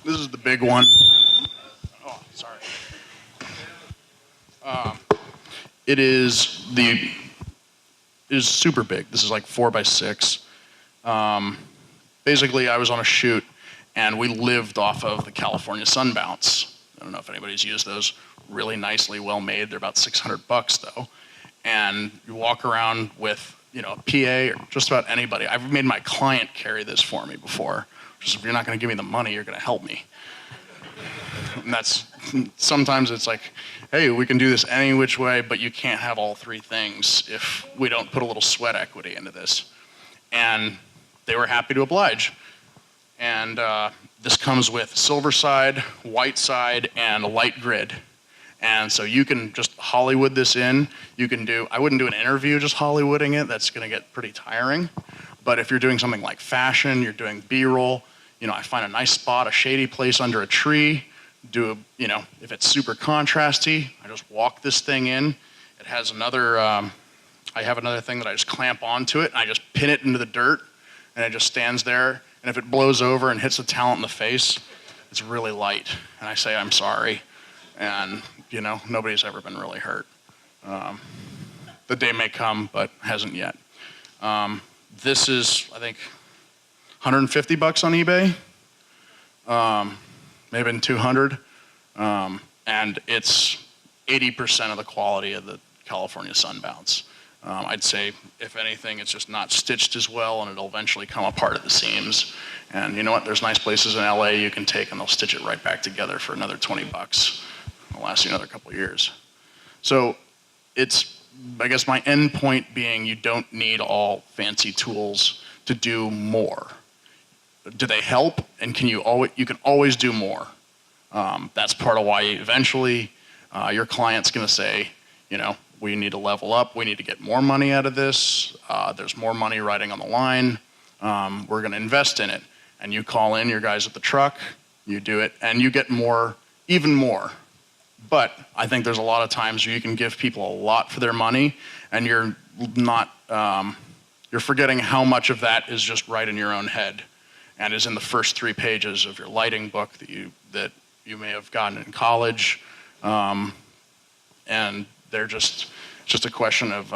This is the big one. Oh, sorry. It is super big. This is like 4x6. Basically, I was on a shoot, and we lived off of the California Sunbounce. I don't know if anybody's used those. Really nicely, well made. They're about $600 though. And you walk around with, a PA or just about anybody. I've made my client carry this for me before. Just if you're not going to give me the money, you're going to help me. And that's sometimes it's like, hey, we can do this any which way, but you can't have all three things if we don't put a little sweat equity into this. And they were happy to oblige. And this comes with silver side, white side, and a light grid. And so you can just Hollywood this in. I wouldn't do an interview just Hollywooding it. That's going to get pretty tiring. But if you're doing something like fashion, you're doing B-roll, I find a nice spot, a shady place under a tree, if it's super contrasty, I just walk this thing in. It has I have another thing that I just clamp onto it, and I just pin it into the dirt, and it just stands there. And if it blows over and hits the talent in the face, it's really light. And I say, I'm sorry. And, nobody's ever been really hurt. The day may come, but hasn't yet. This is, I think, $150 on eBay. Maybe been 200. And it's 80% of the quality of the California Sunbounce. I'd say, if anything, it's just not stitched as well, and it'll eventually come apart at the seams. And you know what? There's nice places in LA you can take, and they'll stitch it right back together for another $20. It'll last you another couple of years. So I guess my end point being, you don't need all fancy tools to do more. Do they help? And you can always do more. That's part of why eventually your client's going to say, we need to level up. We need to get more money out of this. There's more money riding on the line. We're going to invest in it. And you call in your guys at the truck, you do it, and you get more, even more. But I think there's a lot of times where you can give people a lot for their money, and you're forgetting how much of that is just right in your own head and is in the first 3 pages of your lighting book that you may have gotten in college. And they're just a question of,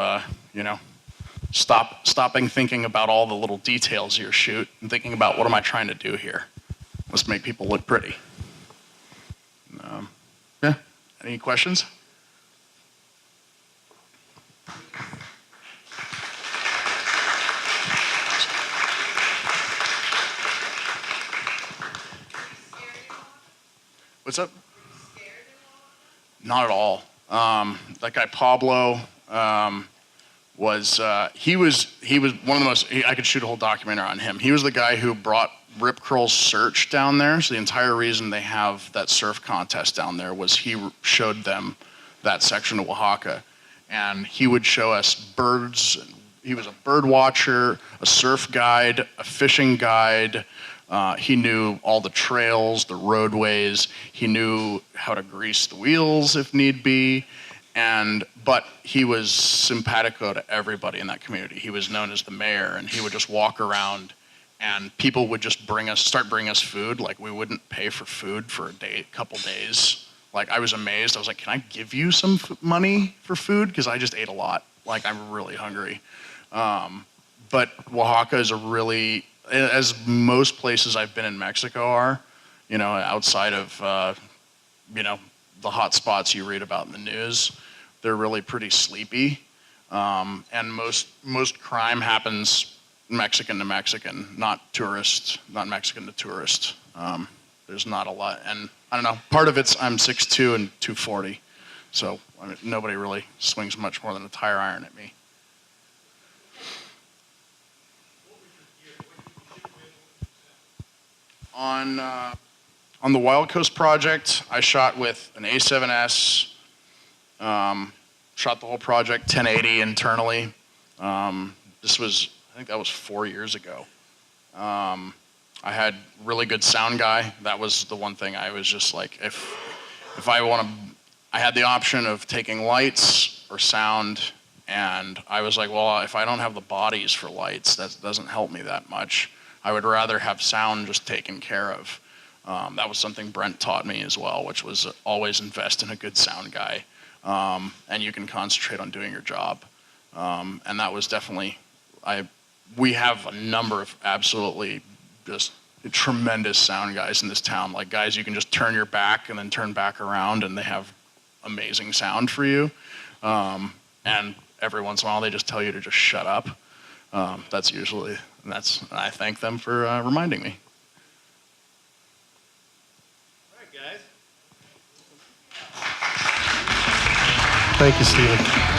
stopping thinking about all the little details of your shoot and thinking about, what am I trying to do here? Let's make people look pretty. Yeah, any questions? What's up? Not at all. That guy Pablo was one of the most. I could shoot a whole documentary on him. He was the guy who brought Rip Curl's Search down there. So the entire reason they have that surf contest down there was he showed them that section of Oaxaca, and he would show us birds. He was a bird watcher, a surf guide, a fishing guide. He knew all the trails, the roadways. He knew how to grease the wheels if need be. But he was simpatico to everybody in that community. He was known as the mayor, and he would just walk around, and people would just start bringing us food. Like, we wouldn't pay for food for a couple days. Like, I was amazed. I was like, can I give you some money for food? Because I just ate a lot. Like, I'm really hungry. But Oaxaca is as most places I've been in Mexico are, outside of, the hot spots you read about in the news, they're really pretty sleepy. And most crime happens Mexican to Mexican, not Mexican to tourist. There's not a lot. And I don't know, part of it's I'm 6'2" and 240. So nobody really swings much more than a tire iron at me. On the Wild Coast project, I shot with an A7S, shot the whole project 1080 internally. I think that was 4 years ago. I had really good sound guy. That was the one thing I was just like, if I had the option of taking lights or sound, and I was like, well, if I don't have the bodies for lights, that doesn't help me that much. I would rather have sound just taken care of. That was something Brent taught me as well, which was always invest in a good sound guy, and you can concentrate on doing your job. And that was definitely, I we have a number of absolutely just tremendous sound guys in this town. Like guys you can just turn your back and then turn back around and they have amazing sound for you. And every once in a while they just tell you to just shut up. I thank them for reminding me. Thank you, Stephen.